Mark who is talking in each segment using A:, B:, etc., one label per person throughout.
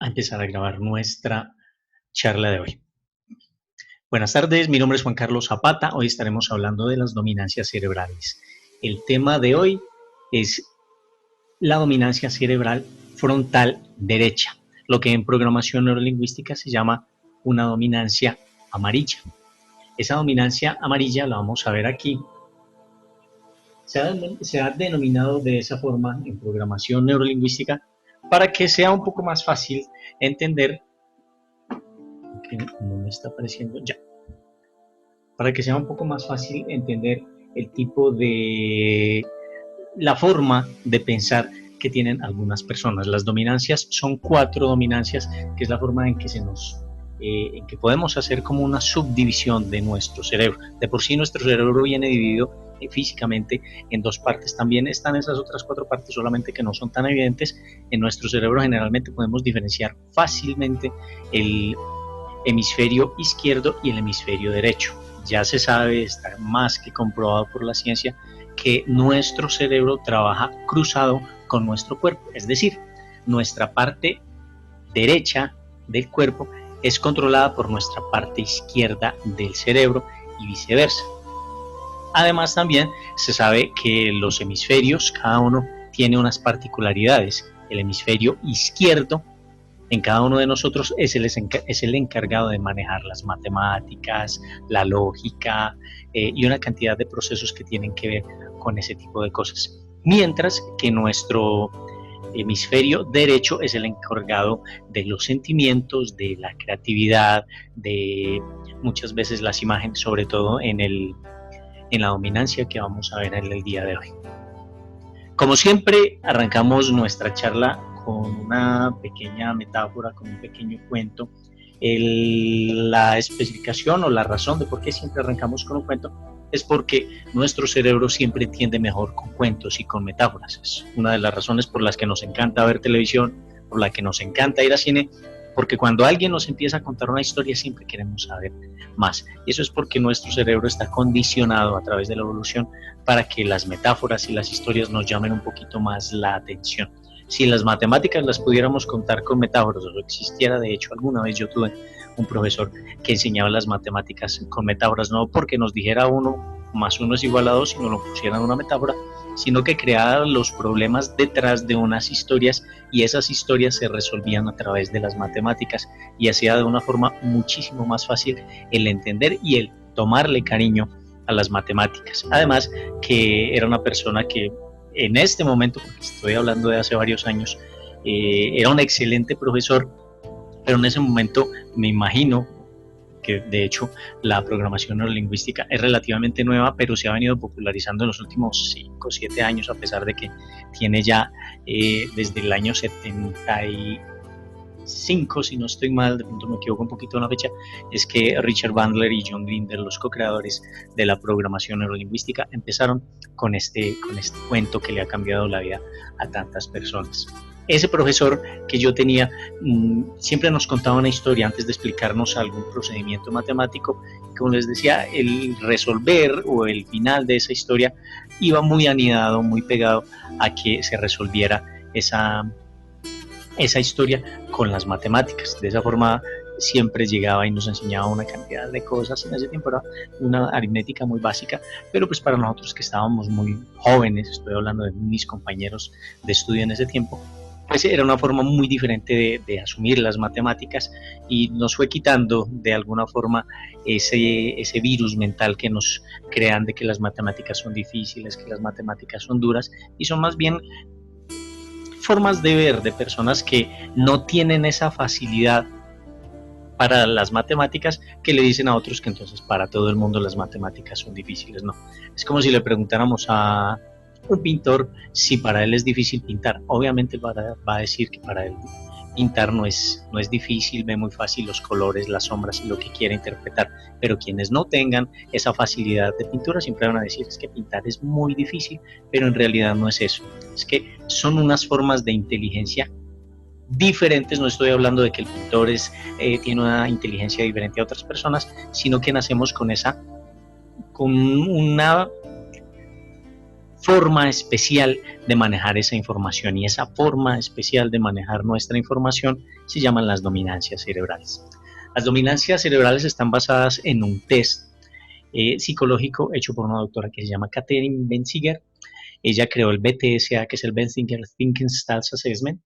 A: empezar a grabar nuestra charla de hoy. Buenas tardes, mi nombre es Juan Carlos Zapata. Hoy estaremos hablando de las dominancias cerebrales. El tema de hoy es la dominancia cerebral frontal derecha, lo que en programación neurolingüística se llama una dominancia amarilla. Esa dominancia amarilla la vamos a ver aquí. Se ha denominado de esa forma en programación neurolingüística para que sea un poco más fácil entender, que no me está apareciendo ya, para que sea un poco más fácil entender el tipo de, la forma de pensar que tienen algunas personas. Las dominancias son 4 dominancias, que es la forma en que en que podemos hacer como una subdivisión de nuestro cerebro. De por sí nuestro cerebro viene dividido físicamente en 2 partes. También están esas otras 4 partes, solamente que no son tan evidentes. En nuestro cerebro generalmente podemos diferenciar fácilmente el hemisferio izquierdo y el hemisferio derecho. Ya se sabe, está más que comprobado por la ciencia, que nuestro cerebro trabaja cruzado con nuestro cuerpo, es decir, nuestra parte derecha del cuerpo es controlada por nuestra parte izquierda del cerebro y viceversa. Además, también se sabe que los hemisferios, cada uno tiene unas particularidades. El hemisferio izquierdo en cada uno de nosotros es el encargado de manejar las matemáticas, la lógica y una cantidad de procesos que tienen que ver con ese tipo de cosas. Mientras que nuestro hemisferio derecho es el encargado de los sentimientos, de la creatividad, de muchas veces las imágenes, sobre todo en la dominancia que vamos a ver en el día de hoy. Como siempre, arrancamos nuestra charla con una pequeña metáfora, con un pequeño cuento. La especificación o la razón de por qué siempre arrancamos con un cuento es porque nuestro cerebro siempre entiende mejor con cuentos y con metáforas. Es una de las razones por las que nos encanta ver televisión, por la que nos encanta ir al cine, porque cuando alguien nos empieza a contar una historia siempre queremos saber más. Y eso es porque nuestro cerebro está condicionado a través de la evolución para que las metáforas y las historias nos llamen un poquito más la atención. Si las matemáticas las pudiéramos contar con metáforas, o existiera, de hecho, alguna vez yo tuve un profesor que enseñaba las matemáticas con metáforas, no porque nos dijera 1 más 1 es igual a 2, sino lo pusiera en una metáfora, sino que creaba los problemas detrás de unas historias y esas historias se resolvían a través de las matemáticas y hacía de una forma muchísimo más fácil el entender y el tomarle cariño a las matemáticas. Además que era una persona que en este momento, porque estoy hablando de hace varios años, era un excelente profesor, pero en ese momento me imagino que de hecho la programación neurolingüística es relativamente nueva, pero se ha venido popularizando en los últimos 5 o 7 años, a pesar de que tiene ya desde el año 75, si no estoy mal, de pronto me equivoco un poquito en la fecha, es que Richard Bandler y John Grinder, los co-creadores de la programación neurolingüística, empezaron con este cuento que le ha cambiado la vida a tantas personas. Ese profesor que yo tenía siempre nos contaba una historia antes de explicarnos algún procedimiento matemático. Como les decía, el resolver o el final de esa historia iba muy anidado, muy pegado a que se resolviera esa historia con las matemáticas. De esa forma siempre llegaba y nos enseñaba una cantidad de cosas. En ese tiempo era una aritmética muy básica, pero pues para nosotros que estábamos muy jóvenes, estoy hablando de mis compañeros de estudio en ese tiempo, pues era una forma muy diferente de asumir las matemáticas y nos fue quitando de alguna forma ese virus mental que nos crean de que las matemáticas son difíciles, que las matemáticas son duras, y son más bien formas de ver de personas que no tienen esa facilidad para las matemáticas, que le dicen a otros que entonces para todo el mundo las matemáticas son difíciles. No, es como si le preguntáramos a un pintor si para él es difícil pintar. Obviamente va a decir que para él pintar no es difícil, ve muy fácil los colores, las sombras y lo que quiere interpretar, pero quienes no tengan esa facilidad de pintura siempre van a decir es que pintar es muy difícil, pero en realidad no es eso, es que son unas formas de inteligencia diferentes. No estoy hablando de que el pintor tiene una inteligencia diferente a otras personas, sino que nacemos con una forma especial de manejar esa información, y esa forma especial de manejar nuestra información se llaman las dominancias cerebrales. Las dominancias cerebrales están basadas en un test psicológico hecho por una doctora que se llama Katherine Benziger. Ella creó el BTSA, que es el Benziger Thinking Styles Assessment,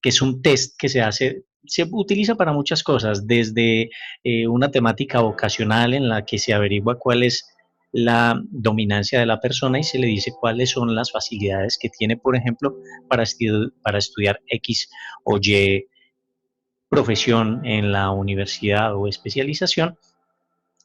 A: que es un test que se utiliza para muchas cosas, desde una temática vocacional en la que se averigua cuál es la dominancia de la persona y se le dice cuáles son las facilidades que tiene, por ejemplo, para estudiar X o Y profesión en la universidad o especialización.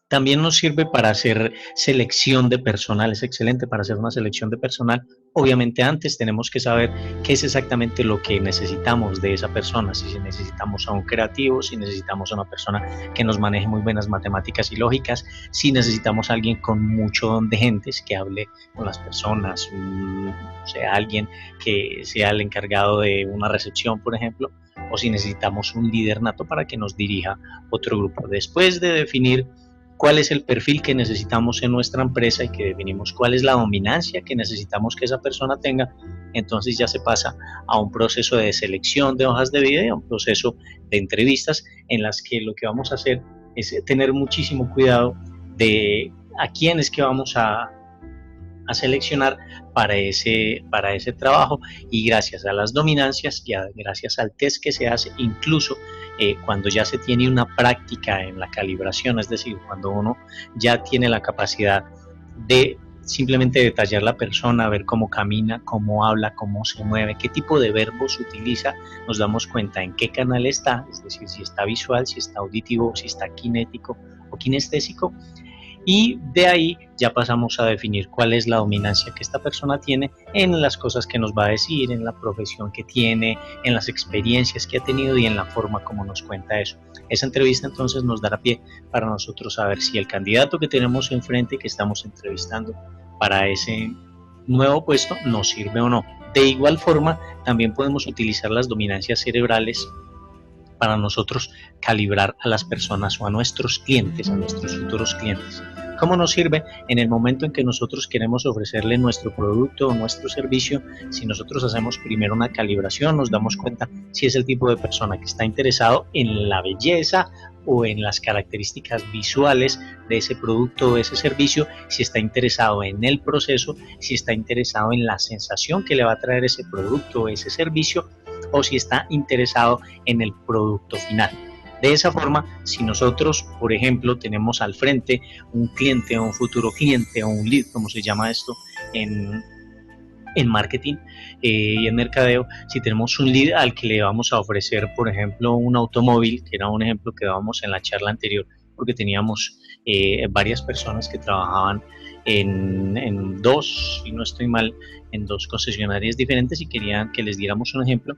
A: También nos sirve para hacer selección de personal, es excelente para hacer una selección de personal. Obviamente antes tenemos que saber qué es exactamente lo que necesitamos de esa persona, si necesitamos a un creativo, si necesitamos a una persona que nos maneje muy buenas matemáticas y lógicas, si necesitamos a alguien con mucho don de gentes, que hable con las personas, o sea, alguien que sea el encargado de una recepción, por ejemplo, o si necesitamos un líder nato para que nos dirija otro grupo. Después de definir cuál es el perfil que necesitamos en nuestra empresa y que definimos cuál es la dominancia que necesitamos que esa persona tenga, entonces ya se pasa a un proceso de selección de hojas de vida y a un proceso de entrevistas en las que lo que vamos a hacer es tener muchísimo cuidado de a quién es que vamos a seleccionar para ese trabajo, y gracias a las dominancias y gracias al test que se hace, incluso cuando ya se tiene una práctica en la calibración, es decir, cuando uno ya tiene la capacidad de simplemente detallar la persona, ver cómo camina, cómo habla, cómo se mueve, qué tipo de verbos utiliza, nos damos cuenta en qué canal está, es decir, si está visual, si está auditivo, si está kinético o kinestésico. Y de ahí ya pasamos a definir cuál es la dominancia que esta persona tiene en las cosas que nos va a decir, en la profesión que tiene, en las experiencias que ha tenido y en la forma como nos cuenta eso. Esa entrevista entonces nos dará pie para nosotros saber si el candidato que tenemos enfrente, que estamos entrevistando para ese nuevo puesto, nos sirve o no. De igual forma, también podemos utilizar las dominancias cerebrales para nosotros calibrar a las personas o a nuestros clientes, a nuestros futuros clientes. ¿Cómo nos sirve? En el momento en que nosotros queremos ofrecerle nuestro producto o nuestro servicio, si nosotros hacemos primero una calibración, nos damos cuenta si es el tipo de persona que está interesado en la belleza o en las características visuales de ese producto o ese servicio, si está interesado en el proceso, si está interesado en la sensación que le va a traer ese producto o ese servicio, o si está interesado en el producto final. De esa forma, si nosotros, por ejemplo, tenemos al frente un cliente o un futuro cliente o un lead, como se llama esto en marketing y en mercadeo, si tenemos un lead al que le vamos a ofrecer, por ejemplo, un automóvil, que era un ejemplo que dábamos en la charla anterior, porque teníamos varias personas que trabajaban en dos, si no estoy mal, en dos concesionarias diferentes y querían que les diéramos un ejemplo.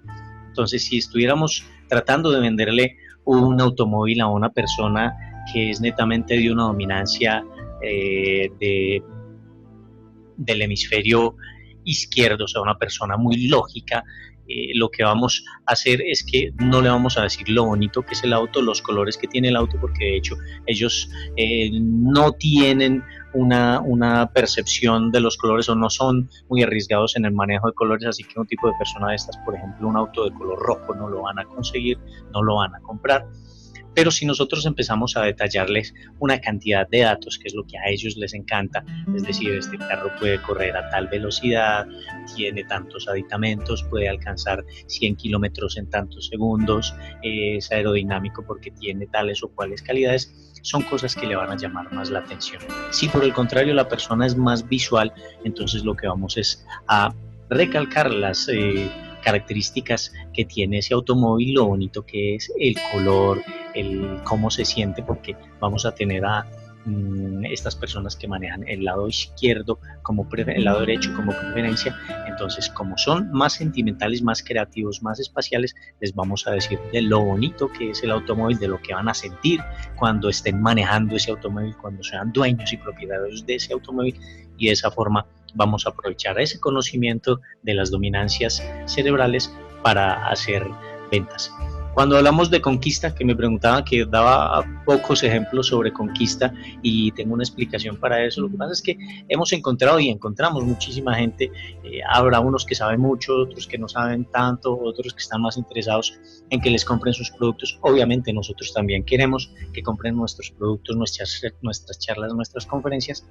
A: Entonces, si estuviéramos tratando de venderle un automóvil a una persona que es netamente de una dominancia del hemisferio izquierdo, o sea, una persona muy lógica, lo que vamos a hacer es que no le vamos a decir lo bonito que es el auto, los colores que tiene el auto, porque de hecho ellos no tienen una percepción de los colores o no son muy arriesgados en el manejo de colores, así que un tipo de persona de estas, por ejemplo, un auto de color rojo no lo van a conseguir, no lo van a comprar. Pero si nosotros empezamos a detallarles una cantidad de datos, que es lo que a ellos les encanta, es decir, este carro puede correr a tal velocidad, tiene tantos aditamentos, puede alcanzar 100 kilómetros en tantos segundos, es aerodinámico porque tiene tales o cuales calidades, son cosas que le van a llamar más la atención. Si por el contrario la persona es más visual, entonces lo que vamos es a recalcar las características que tiene ese automóvil, lo bonito que es, el color, el cómo se siente, porque vamos a tener a estas personas que manejan el lado izquierdo como el lado derecho como preferencia. Entonces, como son más sentimentales, más creativos, más espaciales, les vamos a decir de lo bonito que es el automóvil, de lo que van a sentir cuando estén manejando ese automóvil, cuando sean dueños y propietarios de ese automóvil, y de esa forma vamos a aprovechar ese conocimiento de las dominancias cerebrales para hacer ventas. Cuando hablamos de conquista, que me preguntaban, que daba pocos ejemplos sobre conquista y tengo una explicación para eso, lo que pasa es que hemos encontrado y encontramos muchísima gente, habrá unos que saben mucho, otros que no saben tanto, otros que están más interesados en que les compren sus productos. Obviamente nosotros también queremos que compren nuestros productos, nuestras charlas, nuestras conferencias,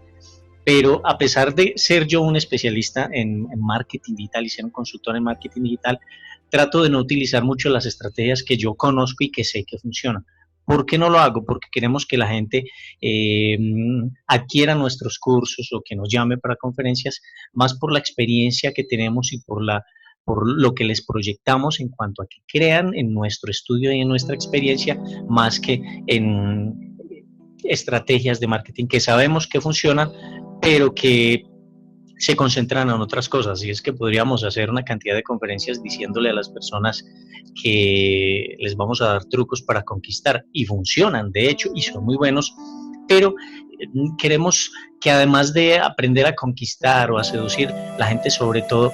A: pero a pesar de ser yo un especialista en marketing digital y ser un consultor en marketing digital, trato de no utilizar mucho las estrategias que yo conozco y que sé que funcionan. ¿Por qué no lo hago? Porque queremos que la gente adquiera nuestros cursos o que nos llame para conferencias, más por la experiencia que tenemos y por lo que les proyectamos en cuanto a que crean en nuestro estudio y en nuestra experiencia, más que en estrategias de marketing que sabemos que funcionan, pero que se concentran en otras cosas. Y es que podríamos hacer una cantidad de conferencias diciéndole a las personas que les vamos a dar trucos para conquistar, y funcionan de hecho y son muy buenos, pero queremos que además de aprender a conquistar o a seducir, la gente sobre todo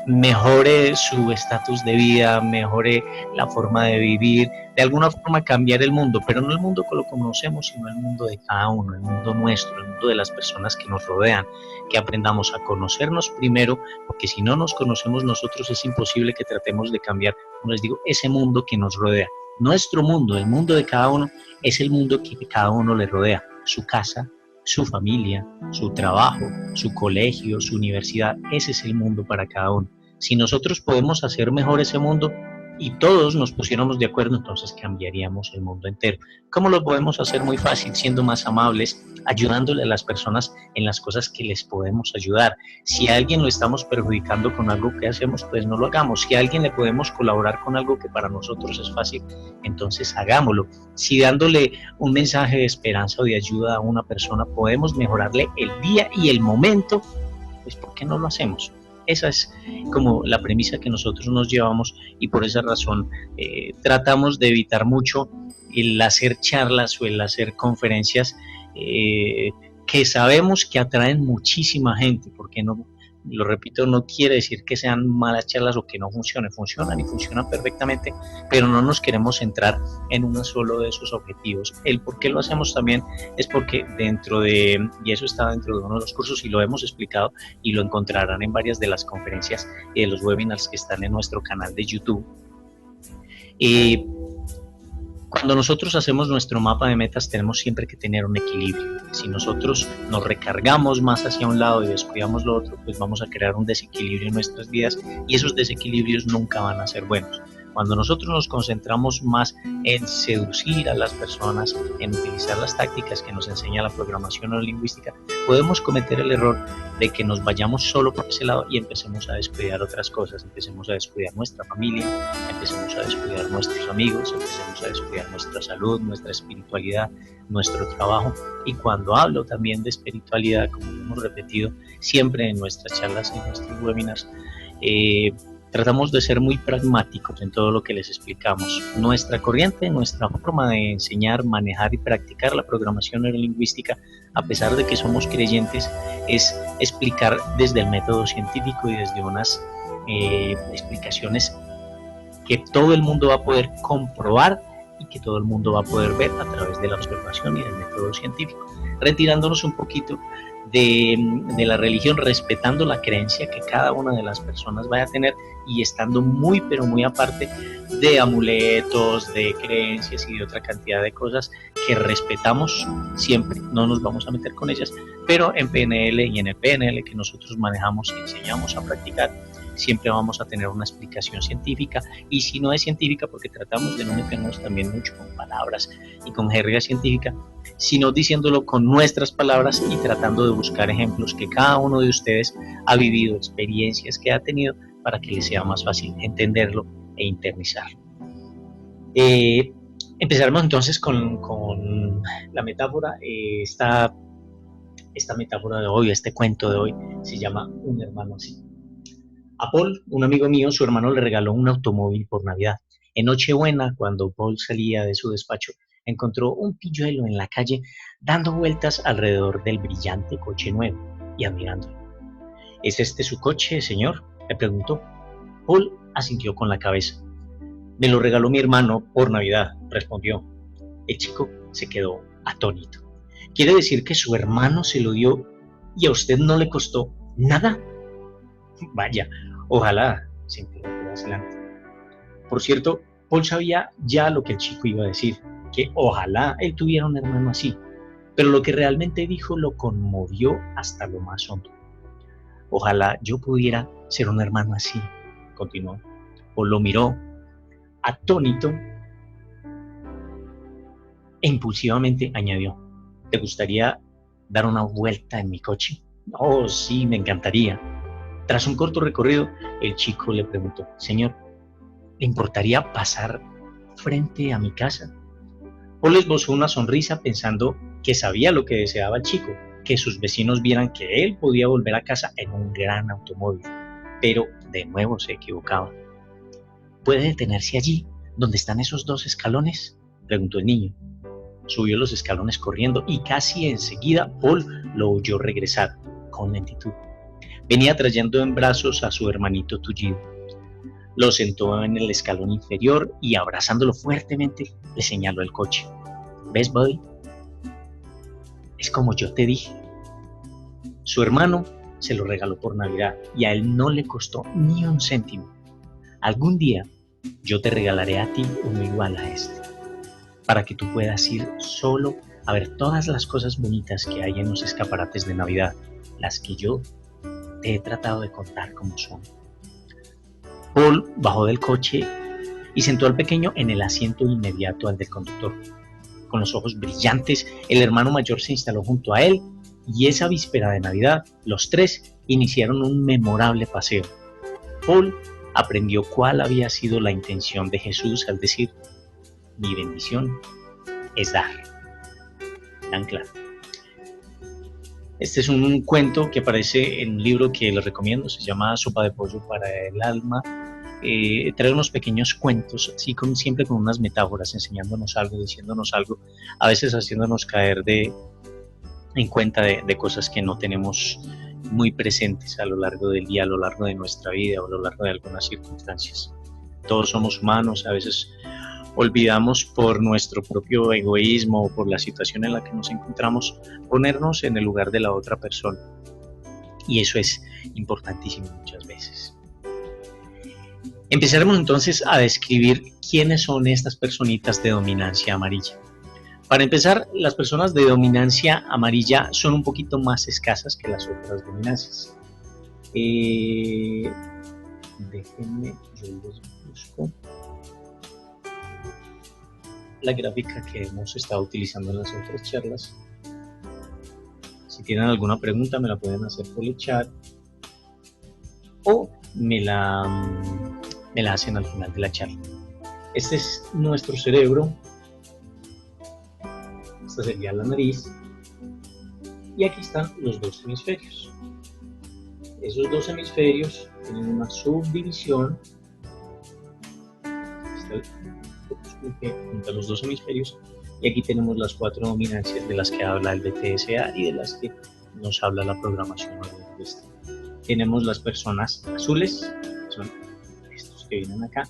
A: mejore su estatus de vida, mejore la forma de vivir, de alguna forma cambiar el mundo, pero no el mundo que lo conocemos, sino el mundo de cada uno, el mundo nuestro, el mundo de las personas que nos rodean, que aprendamos a conocernos primero, porque si no nos conocemos nosotros es imposible que tratemos de cambiar, como les digo, ese mundo que nos rodea. Nuestro mundo, el mundo de cada uno, es el mundo que cada uno le rodea, su casa, su familia, su trabajo, su colegio, su universidad. Ese es el mundo para cada uno. Si nosotros podemos hacer mejor ese mundo y todos nos pusiéramos de acuerdo, entonces cambiaríamos el mundo entero. ¿Cómo lo podemos hacer? Muy fácil, siendo más amables, ayudándole a las personas en las cosas que les podemos ayudar. Si a alguien lo estamos perjudicando con algo que hacemos, pues no lo hagamos. Si a alguien le podemos colaborar con algo que para nosotros es fácil, entonces hagámoslo. Si dándole un mensaje de esperanza o de ayuda a una persona podemos mejorarle el día y el momento, pues ¿por qué no lo hacemos? Esa es como la premisa que nosotros nos llevamos, y por esa razón tratamos de evitar mucho el hacer charlas o el hacer conferencias que sabemos que atraen muchísima gente, porque no, lo repito, no quiere decir que sean malas charlas o que no funcionen, funcionan y funcionan perfectamente, pero no nos queremos centrar en uno solo de esos objetivos. El por qué lo hacemos también es porque y eso está dentro de uno de los cursos y lo hemos explicado y lo encontrarán en varias de las conferencias y de los webinars que están en nuestro canal de YouTube. Cuando nosotros hacemos nuestro mapa de metas tenemos siempre que tener un equilibrio. Si nosotros nos recargamos más hacia un lado y descuidamos lo otro, pues vamos a crear un desequilibrio en nuestras vidas y esos desequilibrios nunca van a ser buenos. Cuando nosotros nos concentramos más en seducir a las personas, en utilizar las tácticas que nos enseña la programación neurolingüística, podemos cometer el error de que nos vayamos solo por ese lado y empecemos a descuidar otras cosas, empecemos a descuidar nuestra familia, empecemos a descuidar nuestros amigos, empecemos a descuidar nuestra salud, nuestra espiritualidad, nuestro trabajo. Y cuando hablo también de espiritualidad, como lo hemos repetido siempre en nuestras charlas y en nuestros webinars, tratamos de ser muy pragmáticos en todo lo que les explicamos. Nuestra corriente, nuestra forma de enseñar, manejar y practicar la programación neurolingüística, a pesar de que somos creyentes, es explicar desde el método científico y desde unas explicaciones que todo el mundo va a poder comprobar y que todo el mundo va a poder ver a través de la observación y del método científico, retirándonos un poquito de la religión, respetando la creencia que cada una de las personas vaya a tener y estando muy pero muy aparte de amuletos, de creencias y de otra cantidad de cosas que respetamos siempre, no nos vamos a meter con ellas, pero en PNL y en el PNL que nosotros manejamos y enseñamos a practicar, siempre vamos a tener una explicación científica, y si no es científica, porque tratamos de no meternos también mucho con palabras y con jerga científica, sino diciéndolo con nuestras palabras y tratando de buscar ejemplos que cada uno de ustedes ha vivido, experiencias que ha tenido, para que les sea más fácil entenderlo e internalizarlo. Empezaremos entonces con la metáfora. Esta metáfora de hoy, este cuento de hoy, se llama Un hermano así. A Paul, un amigo mío, su hermano le regaló un automóvil por Navidad. En Nochebuena, cuando Paul salía de su despacho, encontró un pilluelo en la calle dando vueltas alrededor del brillante coche nuevo y admirándolo. ¿Es este su coche, señor?, le preguntó. Paul asintió con la cabeza. Me lo regaló mi hermano por Navidad, respondió. El chico se quedó atónito. ¿Quiere decir que su hermano se lo dio y a usted no le costó nada? Vaya, ojalá, se interrumpió vacilante. Por cierto, Paul sabía ya lo que el chico iba a decir, que ojalá él tuviera un hermano así, pero lo que realmente dijo lo conmovió hasta lo más hondo. Ojalá yo pudiera ser un hermano así, continuó. Paul lo miró, atónito, e impulsivamente añadió, ¿te gustaría dar una vuelta en mi coche? Oh, sí, me encantaría. Tras un corto recorrido, el chico le preguntó, señor, ¿le importaría pasar frente a mi casa? Paul esbozó una sonrisa pensando que sabía lo que deseaba el chico, que sus vecinos vieran que él podía volver a casa en un gran automóvil. Pero de nuevo se equivocaba. ¿Puede detenerse allí, donde están esos 2 escalones? Preguntó el niño. Subió los escalones corriendo y casi enseguida Paul lo oyó regresar con lentitud. Venía trayendo en brazos a su hermanito tullido. Lo sentó en el escalón inferior y abrazándolo fuertemente le señaló el coche. ¿Ves, Buddy? Es como yo te dije. Su hermano se lo regaló por Navidad y a él no le costó ni un céntimo. Algún día yo te regalaré a ti uno igual a este, para que tú puedas ir solo a ver todas las cosas bonitas que hay en los escaparates de Navidad, las que yo te he tratado de contar como son. Paul bajó del coche y sentó al pequeño en el asiento inmediato al del conductor. Con los ojos brillantes, el hermano mayor se instaló junto a él y esa víspera de Navidad, los 3 iniciaron un memorable paseo. Paul aprendió cuál había sido la intención de Jesús al decir, mi bendición es dar. Tan claro. Este es un cuento que aparece en un libro que les recomiendo, se llama Sopa de Pollo para el Alma. Trae unos pequeños cuentos, así como siempre con unas metáforas, enseñándonos algo, diciéndonos algo, a veces haciéndonos caer en cuenta de cosas que no tenemos muy presentes a lo largo del día, a lo largo de nuestra vida o a lo largo de algunas circunstancias. Todos somos humanos, a veces olvidamos por nuestro propio egoísmo o por la situación en la que nos encontramos ponernos en el lugar de la otra persona. Y eso es importantísimo muchas veces. Empezaremos entonces a describir quiénes son estas personitas de dominancia amarilla. Para empezar, las personas de dominancia amarilla son un poquito más escasas que las otras dominancias. Déjenme, yo les busco la gráfica que hemos estado utilizando en las otras charlas. Si tienen alguna pregunta me la pueden hacer por el chat o me la hacen al final de la charla. Este es nuestro cerebro, esta sería la nariz y aquí están los 2 hemisferios. Esos 2 hemisferios tienen una subdivisión, junto a los 2 hemisferios, y aquí tenemos las 4 dominancias de las que habla el BTSA y de las que nos habla la programación neurolingüística. Tenemos las personas azules, son estos que vienen acá.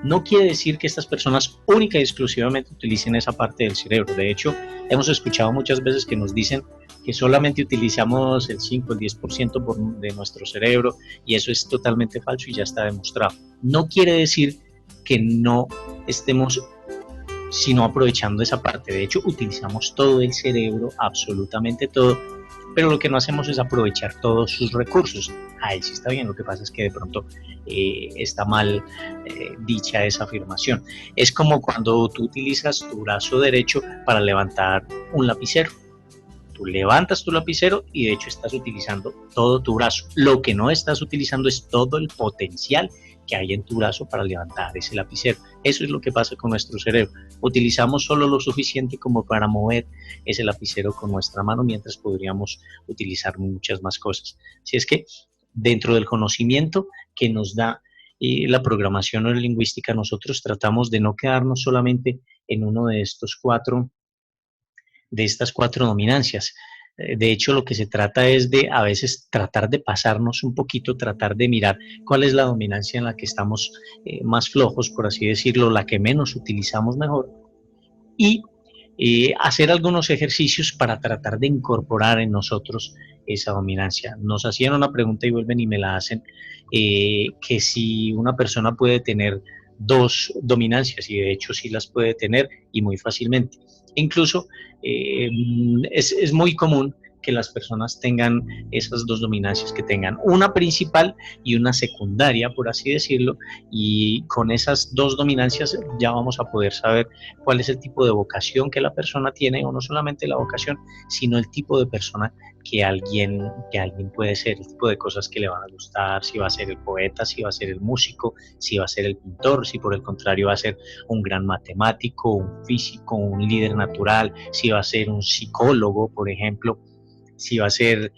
A: No quiere decir que estas personas única y exclusivamente utilicen esa parte del cerebro. De hecho, hemos escuchado muchas veces que nos dicen que solamente utilizamos el 5, el 10% de nuestro cerebro, y eso es totalmente falso y ya está demostrado. No quiere decir que no estemos sino aprovechando esa parte. De hecho, utilizamos todo el cerebro, absolutamente todo, pero lo que no hacemos es aprovechar todos sus recursos. Ahí sí está bien, lo que pasa es que de pronto está mal dicha esa afirmación. Es como cuando tú utilizas tu brazo derecho para levantar un lapicero. Tú levantas tu lapicero y de hecho estás utilizando todo tu brazo. Lo que no estás utilizando es todo el potencial que hay en tu brazo para levantar ese lapicero. Eso es lo que pasa con nuestro cerebro. Utilizamos solo lo suficiente como para mover ese lapicero con nuestra mano, mientras podríamos utilizar muchas más cosas. Así es que dentro del conocimiento que nos da la programación neurolingüística, nosotros tratamos de no quedarnos solamente en uno de estas 4 dominancias, De hecho, lo que se trata es de a veces tratar de pasarnos un poquito, tratar de mirar cuál es la dominancia en la que estamos más flojos, por así decirlo, la que menos utilizamos mejor, y hacer algunos ejercicios para tratar de incorporar en nosotros esa dominancia. Nos hacían una pregunta y vuelven y me la hacen, que si una persona puede tener dos dominancias, y de hecho sí las puede tener y muy fácilmente. Incluso es muy común que las personas tengan esas dos dominancias, que tengan una principal y una secundaria, por así decirlo, y con esas dos dominancias ya vamos a poder saber cuál es el tipo de vocación que la persona tiene, o no solamente la vocación, sino el tipo de persona que alguien puede ser, el tipo de cosas que le van a gustar, si va a ser el poeta, si va a ser el músico, si va a ser el pintor, si por el contrario va a ser un gran matemático, un físico, un líder natural, si va a ser un psicólogo, por ejemplo, si va a ser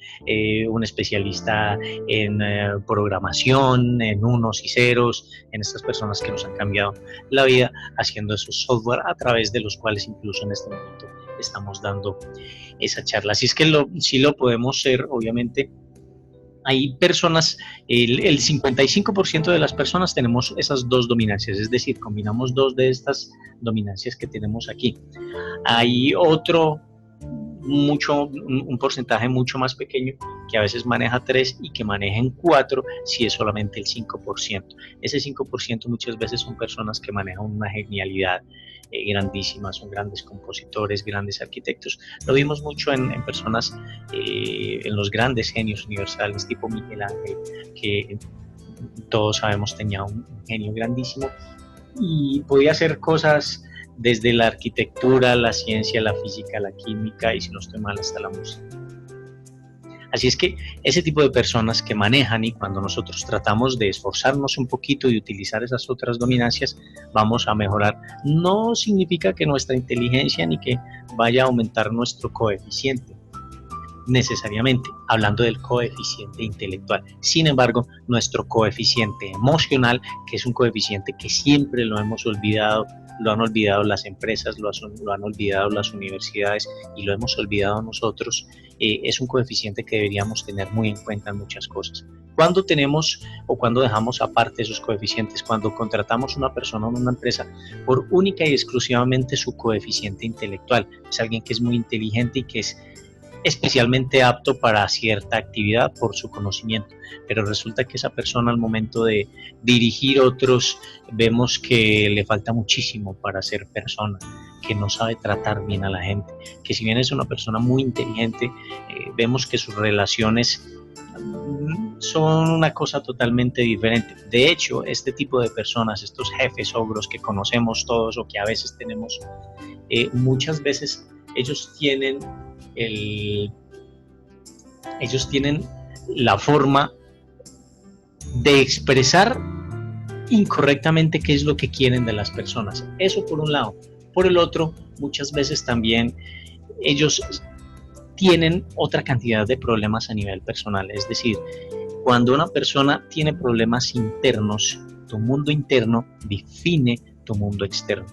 A: un especialista en programación, en unos y ceros, en estas personas que nos han cambiado la vida haciendo esos software a través de los cuales incluso en este momento estamos dando esa charla. Así es que sí lo podemos ser, obviamente. Hay personas, el 55% de las personas tenemos esas dos dominancias, es decir, combinamos dos de estas dominancias que tenemos aquí. Hay otro un porcentaje mucho más pequeño que a veces maneja 3 y que manejen 4 si es solamente el 5%. Ese 5% muchas veces son personas que manejan una genialidad grandísima, son grandes compositores, grandes arquitectos. Lo vimos mucho en personas, en los grandes genios universales tipo Miguel Ángel, que todos sabemos tenía un genio grandísimo y podía hacer cosas desde la arquitectura, la ciencia, la física, la química y si no estoy mal hasta la música. Así es que ese tipo de personas que manejan, y cuando nosotros tratamos de esforzarnos un poquito y utilizar esas otras dominancias, vamos a mejorar. No significa que nuestra inteligencia ni que vaya a aumentar nuestro coeficiente, necesariamente, hablando del coeficiente intelectual. Sin embargo, nuestro coeficiente emocional, que es un coeficiente que siempre lo hemos olvidado, lo han olvidado las empresas, lo han olvidado las universidades y lo hemos olvidado nosotros, es un coeficiente que deberíamos tener muy en cuenta en muchas cosas. Cuando tenemos o cuando dejamos aparte esos coeficientes, cuando contratamos una persona en una empresa por única y exclusivamente su coeficiente intelectual, es alguien que es muy inteligente y que es especialmente apto para cierta actividad por su conocimiento, pero resulta que esa persona al momento de dirigir otros vemos que le falta muchísimo para ser persona, que no sabe tratar bien a la gente, que si bien es una persona muy inteligente, vemos que sus relaciones son una cosa totalmente diferente. De hecho, este tipo de personas, estos jefes ogros que conocemos todos o que a veces tenemos, muchas veces ellos tienen el, ellos tienen la forma de expresar incorrectamente qué es lo que quieren de las personas. Eso por un lado. Por el otro, muchas veces también ellos tienen otra cantidad de problemas a nivel personal. Es decir, cuando una persona tiene problemas internos, tu mundo interno define tu mundo externo.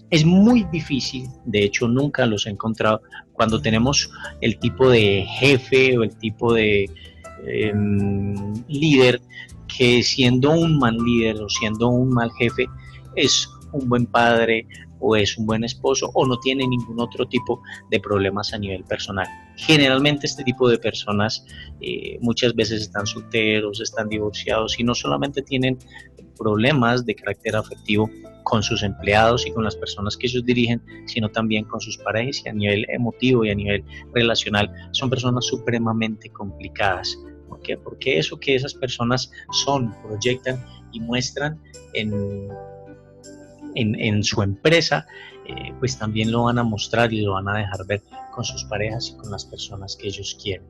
A: Es muy difícil, de hecho nunca los he encontrado, cuando tenemos el tipo de jefe o el tipo de líder que siendo un mal líder o siendo un mal jefe es un buen padre o es un buen esposo o no tiene ningún otro tipo de problemas a nivel personal. Generalmente este tipo de personas muchas veces están solteros, están divorciados y no solamente tienen problemas de carácter afectivo con sus empleados y con las personas que ellos dirigen, sino también con sus parejas y a nivel emotivo y a nivel relacional. Son personas supremamente complicadas. ¿Por qué? Porque eso que esas personas son, proyectan y muestran en su empresa, pues también lo van a mostrar y lo van a dejar ver con sus parejas y con las personas que ellos quieren.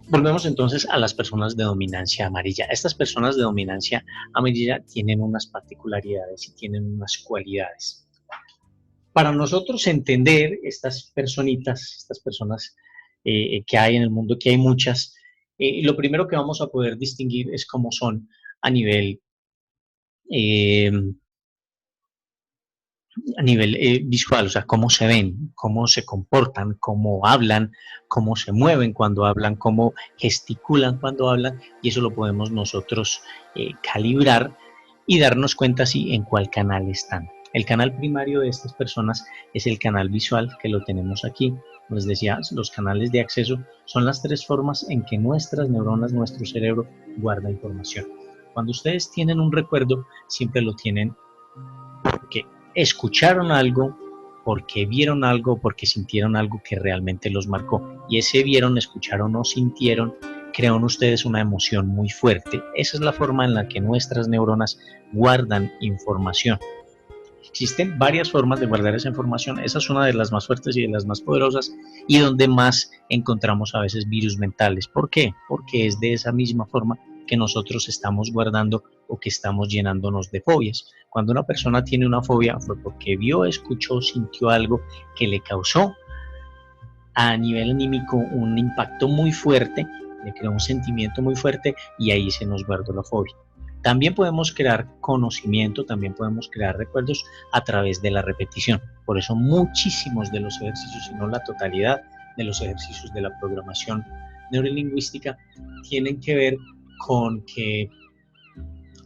A: Volvemos entonces a las personas de dominancia amarilla. Estas personas de dominancia amarilla tienen unas particularidades y tienen unas cualidades. Para nosotros entender estas personitas, estas personas que hay en el mundo, que hay muchas, lo primero que vamos a poder distinguir es cómo son a nivel, eh, a nivel visual, o sea, cómo se ven, cómo se comportan, cómo hablan, cómo se mueven cuando hablan, cómo gesticulan cuando hablan, y eso lo podemos nosotros calibrar y darnos cuenta si en cuál canal están. El canal primario de estas personas es el canal visual, que lo tenemos aquí. Les decía, los canales de acceso son las tres formas en que nuestras neuronas, nuestro cerebro, guarda información. Cuando ustedes tienen un recuerdo, siempre lo tienen porque escucharon algo, porque vieron algo, porque sintieron algo que realmente los marcó. Y ese vieron, escucharon o sintieron creó en ustedes una emoción muy fuerte. Esa es la forma en la que nuestras neuronas guardan información. Existen varias formas de guardar esa información. Esa es una de las más fuertes y de las más poderosas y donde más encontramos a veces virus mentales. ¿Por qué? Porque es de esa misma forma que nosotros estamos guardando o que estamos llenándonos de fobias. Cuando una persona tiene una fobia fue porque vio, escuchó, sintió algo que le causó a nivel anímico un impacto muy fuerte, le creó un sentimiento muy fuerte y ahí se nos guardó la fobia. También podemos crear conocimiento, también podemos crear recuerdos a través de la repetición. Por eso muchísimos de los ejercicios, si no la totalidad de los ejercicios de la programación neurolingüística, tienen que ver con que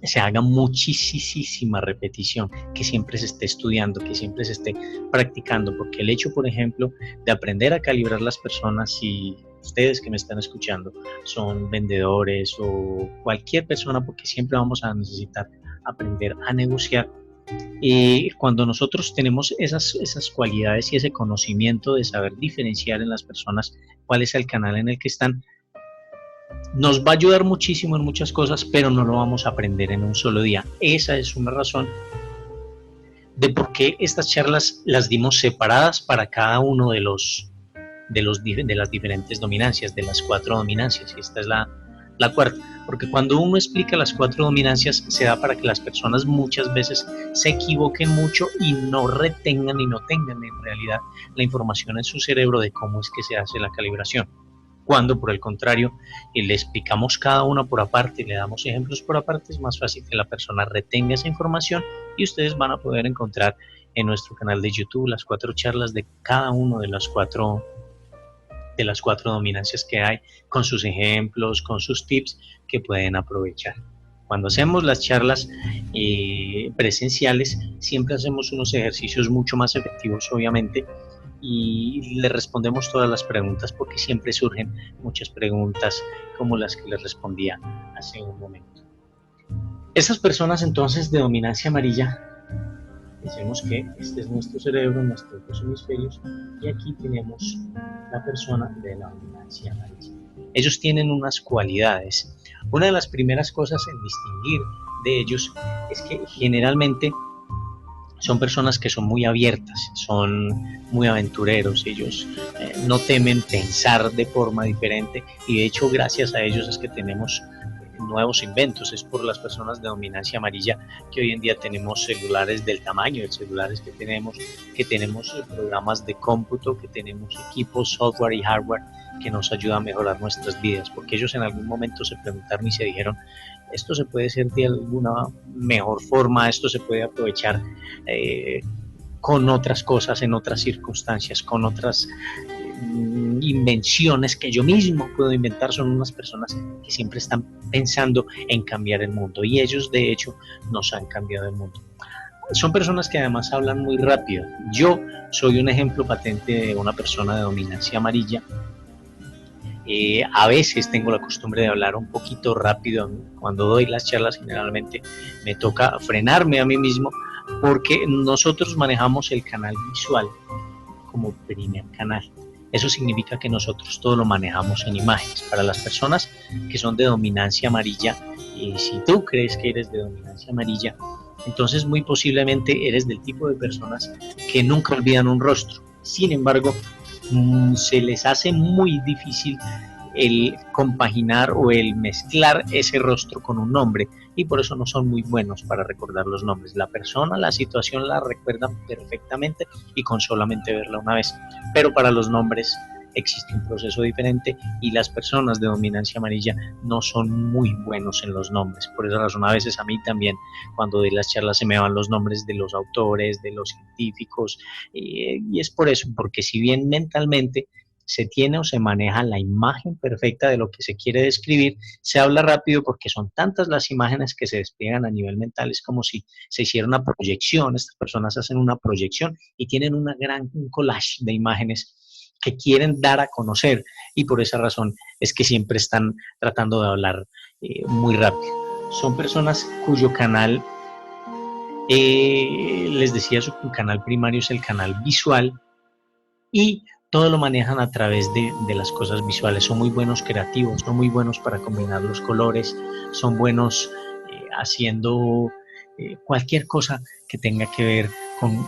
A: se haga muchísima repetición, que siempre se esté estudiando, que siempre se esté practicando, porque el hecho, por ejemplo, de aprender a calibrar las personas, si ustedes que me están escuchando son vendedores o cualquier persona, porque siempre vamos a necesitar aprender a negociar, cuando nosotros tenemos esas cualidades y ese conocimiento de saber diferenciar en las personas cuál es el canal en el que están, nos va a ayudar muchísimo en muchas cosas, pero no lo vamos a aprender en un solo día. Esa es una razón de por qué estas charlas las dimos separadas para cada uno de las diferentes dominancias, de las 4 dominancias, y esta es la cuarta, porque cuando uno explica las 4 dominancias se da para que las personas muchas veces se equivoquen mucho y no retengan y no tengan en realidad la información en su cerebro de cómo es que se hace la calibración. Cuando por el contrario le explicamos cada una por aparte y le damos ejemplos por aparte, es más fácil que la persona retenga esa información y ustedes van a poder encontrar en nuestro canal de YouTube las 4 charlas de cada uno de las cuatro dominancias que hay, con sus ejemplos, con sus tips que pueden aprovechar. Cuando hacemos las charlas presenciales, siempre hacemos unos ejercicios mucho más efectivos, obviamente, y le respondemos todas las preguntas porque siempre surgen muchas preguntas como las que les respondía hace un momento. Esas personas entonces de dominancia amarilla, decimos que este es nuestro cerebro, nuestros 2 hemisferios, y aquí tenemos la persona de la dominancia amarilla. Ellos tienen unas cualidades. Una de las primeras cosas en distinguir de ellos es que generalmente son personas que son muy abiertas, son muy aventureros, ellos no temen pensar de forma diferente y de hecho gracias a ellos es que tenemos nuevos inventos, es por las personas de dominancia amarilla que hoy en día tenemos celulares del tamaño de celulares que tenemos programas de cómputo, que tenemos equipos, software y hardware que nos ayudan a mejorar nuestras vidas, porque ellos en algún momento se preguntaron y se dijeron, esto se puede hacer de alguna mejor forma, esto se puede aprovechar con otras cosas, en otras circunstancias, con otras invenciones que yo mismo puedo inventar. Son unas personas que siempre están pensando en cambiar el mundo y ellos de hecho nos han cambiado el mundo. Son personas que además hablan muy rápido. Yo soy un ejemplo patente de una persona de dominancia amarilla. A veces tengo la costumbre de hablar un poquito rápido. Cuando doy las charlas generalmente me toca frenarme a mí mismo porque nosotros manejamos el canal visual como primer canal. Eso significa que nosotros todo lo manejamos en imágenes. Para las personas que son de dominancia amarilla, si tú crees que eres de dominancia amarilla, entonces muy posiblemente eres del tipo de personas que nunca olvidan un rostro. Sin embargo, se les hace muy difícil el compaginar o el mezclar ese rostro con un nombre y por eso no son muy buenos para recordar los nombres. La persona, la situación la recuerdan perfectamente y con solamente verla una vez, pero para los nombres existe un proceso diferente y las personas de dominancia amarilla no son muy buenos en los nombres. Por esa razón a veces a mí también cuando doy las charlas se me van los nombres de los autores, de los científicos, y es por eso, porque si bien mentalmente se tiene o se maneja la imagen perfecta de lo que se quiere describir, se habla rápido porque son tantas las imágenes que se despliegan a nivel mental, es como si se hiciera una proyección, estas personas hacen una proyección y tienen un collage de imágenes que quieren dar a conocer y por esa razón es que siempre están tratando de hablar muy rápido. Son personas cuyo canal, les decía, su canal primario es el canal visual y todo lo manejan a través de las cosas visuales. Son muy buenos creativos, son muy buenos para combinar los colores, son buenos haciendo cualquier cosa que tenga que ver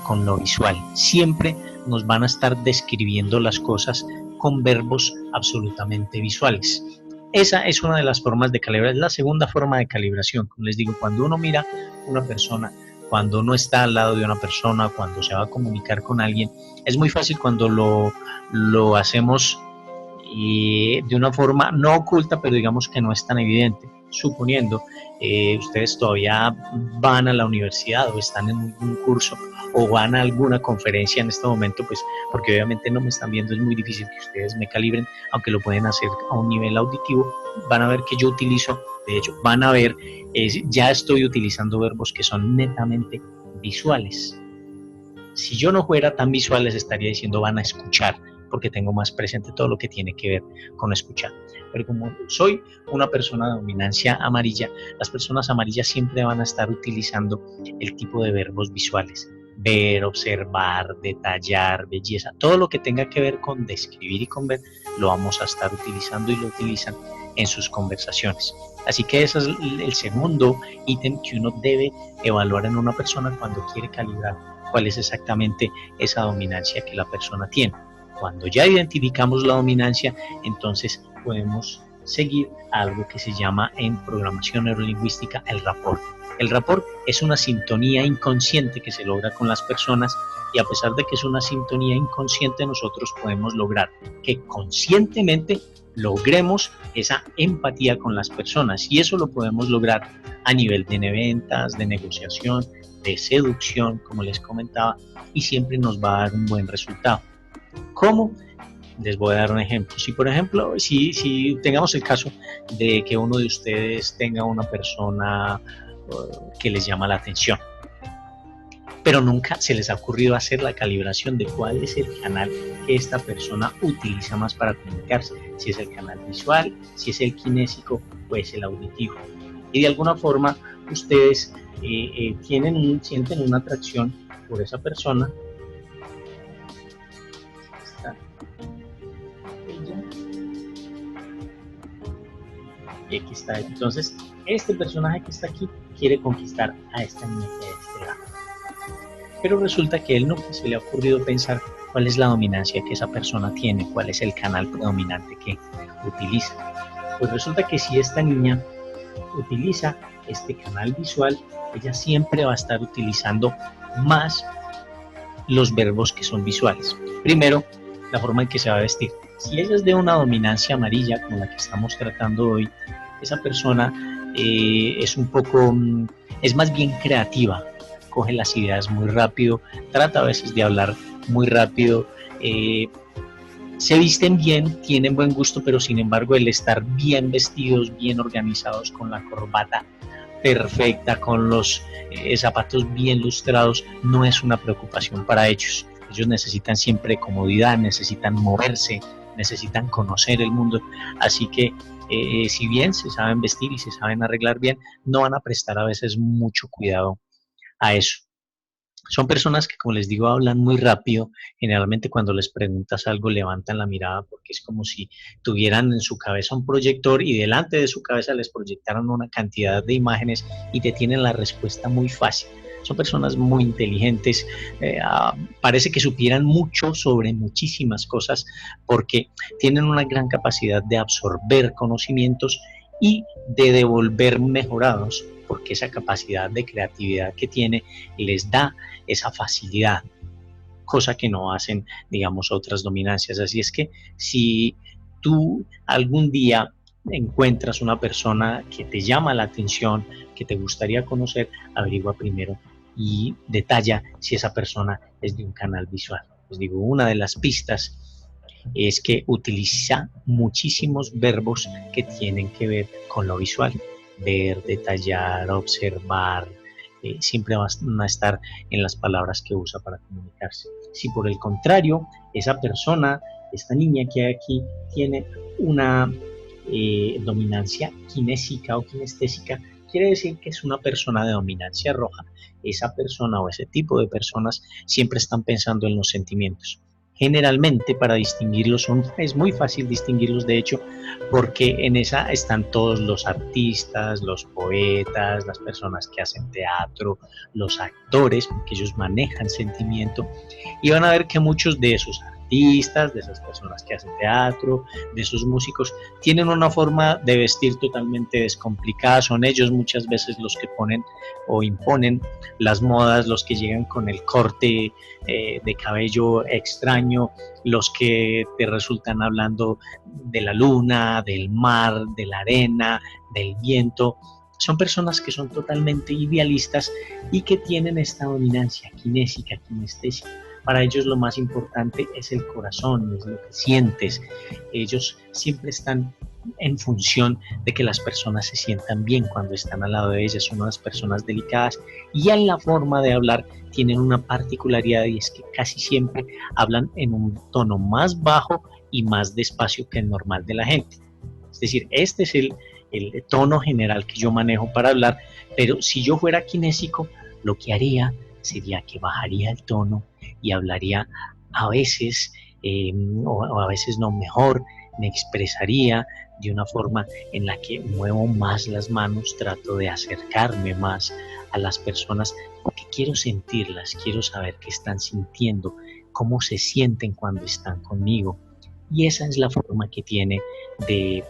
A: con lo visual. Siempre nos van a estar describiendo las cosas con verbos absolutamente visuales. Esa es una de las formas de calibrar, es la segunda forma de calibración. Como les digo, cuando uno mira una persona, cuando uno está al lado de una persona, cuando se va a comunicar con alguien, es muy fácil cuando lo hacemos de una forma no oculta, pero digamos que no es tan evidente. Suponiendo ustedes todavía van a la universidad o están en un curso o van a alguna conferencia en este momento, pues porque obviamente no me están viendo, es muy difícil que ustedes me calibren, aunque lo pueden hacer a un nivel auditivo. Van a ver que yo utilizo, de hecho, van a ver, ya estoy utilizando verbos que son netamente visuales. Si yo no fuera tan visual, les estaría diciendo van a escuchar, porque tengo más presente todo lo que tiene que ver con escuchar. Pero como soy una persona de dominancia amarilla, las personas amarillas siempre van a estar utilizando el tipo de verbos visuales. Ver, observar, detallar, belleza, todo lo que tenga que ver con describir y con ver, lo vamos a estar utilizando y lo utilizan en sus conversaciones. Así que ese es el segundo ítem que uno debe evaluar en una persona cuando quiere calibrar cuál es exactamente esa dominancia que la persona tiene. Cuando ya identificamos la dominancia, entonces podemos seguir a algo que se llama en programación neurolingüística el rapport. El rapport es una sintonía inconsciente que se logra con las personas y a pesar de que es una sintonía inconsciente, nosotros podemos lograr que conscientemente logremos esa empatía con las personas y eso lo podemos lograr a nivel de ventas, de negociación, de seducción, como les comentaba, y siempre nos va a dar un buen resultado. ¿Cómo? Les voy a dar un ejemplo. Si por ejemplo, si tengamos el caso de que uno de ustedes tenga una persona que les llama la atención, pero nunca se les ha ocurrido hacer la calibración de cuál es el canal que esta persona utiliza más para comunicarse, si es el canal visual, si es el kinésico o es el auditivo. Y de alguna forma ustedes sienten una atracción por esa persona. Y aquí está. Entonces, este personaje que está aquí quiere conquistar a esta niña que a este lado. Pero resulta que él nunca se le ha ocurrido pensar cuál es la dominancia que esa persona tiene, cuál es el canal predominante que utiliza. Pues resulta que si esta niña utiliza este canal visual, ella siempre va a estar utilizando más los verbos que son visuales. Primero, la forma en que se va a vestir. Si ella es de una dominancia amarilla, como la que estamos tratando hoy, esa persona es más bien creativa, coge las ideas muy rápido, trata a veces de hablar muy rápido, se visten bien, tienen buen gusto, pero sin embargo el estar bien vestidos, bien organizados, con la corbata perfecta, con los zapatos bien lustrados, no es una preocupación para ellos. Ellos necesitan siempre comodidad, necesitan moverse, necesitan conocer el mundo, así que si bien se saben vestir y se saben arreglar bien, no van a prestar a veces mucho cuidado a eso. Son personas que, como les digo, hablan muy rápido. Generalmente cuando les preguntas algo levantan la mirada porque es como si tuvieran en su cabeza un proyector y delante de su cabeza les proyectaron una cantidad de imágenes y te tienen la respuesta muy fácil. Son personas muy inteligentes, parece que supieran mucho sobre muchísimas cosas porque tienen una gran capacidad de absorber conocimientos y de devolver mejorados, porque esa capacidad de creatividad que tiene les da esa facilidad. cosa que no hacen, digamos, otras dominancias. Así es que si tú algún día encuentras una persona que te llama la atención, que te gustaría conocer, averigua primero y detalla si esa persona es de un canal visual. Les digo, una de las pistas es que utiliza muchísimos verbos que tienen que ver con lo visual. Ver, detallar, observar, siempre van a estar en las palabras que usa para comunicarse. Si por el contrario, esa persona, esta niña que hay aquí, tiene una dominancia kinésica o kinestésica, quiere decir que es una persona de dominancia roja. Esa persona o ese tipo de personas siempre están pensando en los sentimientos. Generalmente para distinguirlos es muy fácil distinguirlos, de hecho, porque en esa están todos los artistas, los poetas, las personas que hacen teatro, los actores, porque ellos manejan sentimiento, y van a ver que muchos de esos artistas, de esas personas que hacen teatro, de esos músicos, tienen una forma de vestir totalmente descomplicada. Son ellos muchas veces los que ponen o imponen las modas, los que llegan con el corte de cabello extraño, los que te resultan hablando de la luna, del mar, de la arena, del viento. Son personas que son totalmente idealistas y que tienen esta dominancia kinésica, kinestésica. Para ellos lo más importante es el corazón, es lo que sientes. Ellos siempre están en función de que las personas se sientan bien cuando están al lado de ellas. Son unas personas delicadas y en la forma de hablar tienen una particularidad, y es que casi siempre hablan en un tono más bajo y más despacio que el normal de la gente. Es decir, este es el tono general que yo manejo para hablar, pero si yo fuera kinésico, lo que haría sería que bajaría el tono y hablaría a veces, o a veces no, mejor, me expresaría de una forma en la que muevo más las manos, trato de acercarme más a las personas, porque quiero sentirlas, quiero saber qué están sintiendo, cómo se sienten cuando están conmigo. Y esa es la forma que tiene de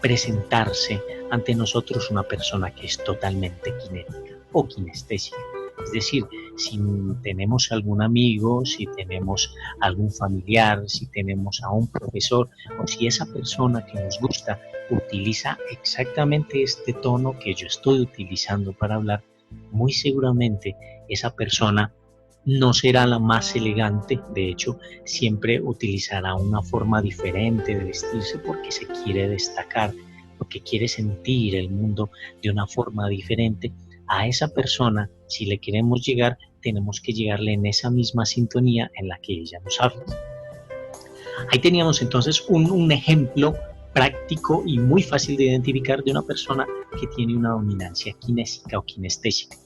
A: presentarse ante nosotros una persona que es totalmente kinética o kinestésica. Es decir, si tenemos algún amigo, si tenemos algún familiar, si tenemos a un profesor, o si esa persona que nos gusta utiliza exactamente este tono que yo estoy utilizando para hablar, muy seguramente esa persona no será la más elegante. De hecho, siempre utilizará una forma diferente de vestirse porque se quiere destacar, porque quiere sentir el mundo de una forma diferente. A esa persona, si le queremos llegar, tenemos que llegarle en esa misma sintonía en la que ella nos habla. Ahí teníamos entonces un ejemplo práctico y muy fácil de identificar de una persona que tiene una dominancia kinésica o kinestésica.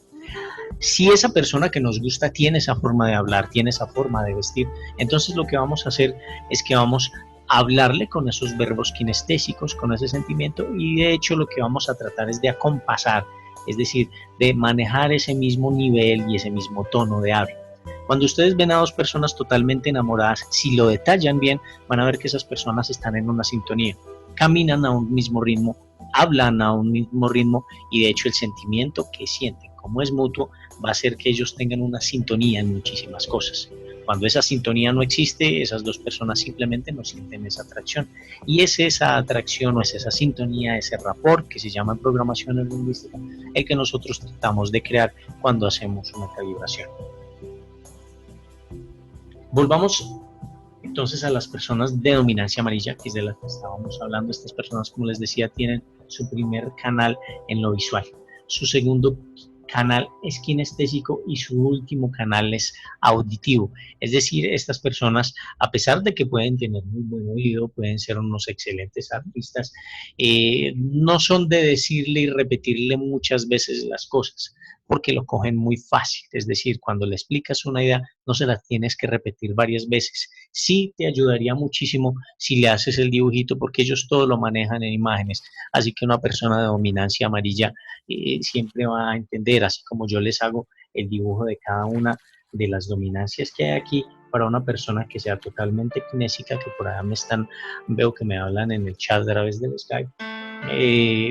A: Si esa persona que nos gusta tiene esa forma de hablar, tiene esa forma de vestir, entonces lo que vamos a hacer es que vamos a hablarle con esos verbos kinestésicos, con ese sentimiento, y de hecho lo que vamos a tratar es de acompasar, es decir, de manejar ese mismo nivel y ese mismo tono de habla. Cuando ustedes ven a dos personas totalmente enamoradas, si lo detallan bien, van a ver que esas personas están en una sintonía, caminan a un mismo ritmo, hablan a un mismo ritmo, y de hecho el sentimiento que sienten, como es mutuo, va a hacer que ellos tengan una sintonía en muchísimas cosas. Cuando esa sintonía no existe, esas dos personas simplemente no sienten esa atracción. Y es esa atracción o es esa sintonía, ese rapport que se llama en programación neurolingüística, el que nosotros tratamos de crear cuando hacemos una calibración. Volvamos entonces a las personas de dominancia amarilla, que es de las que estábamos hablando. Estas personas, como les decía, tienen su primer canal en lo visual. Su segundo canal es kinestésico y su último canal es auditivo. Es decir, estas personas, a pesar de que pueden tener muy buen oído, pueden ser unos excelentes artistas, no son de decirle y repetirle muchas veces las cosas, porque lo cogen muy fácil. Es decir, cuando le explicas una idea, no se la tienes que repetir varias veces. Sí te ayudaría muchísimo si le haces el dibujito, porque ellos todo lo manejan en imágenes. Así que una persona de dominancia amarilla siempre va a entender, así como yo les hago el dibujo de cada una de las dominancias que hay aquí, para una persona que sea totalmente kinésica, que por allá veo que me hablan en el chat a través del Skype.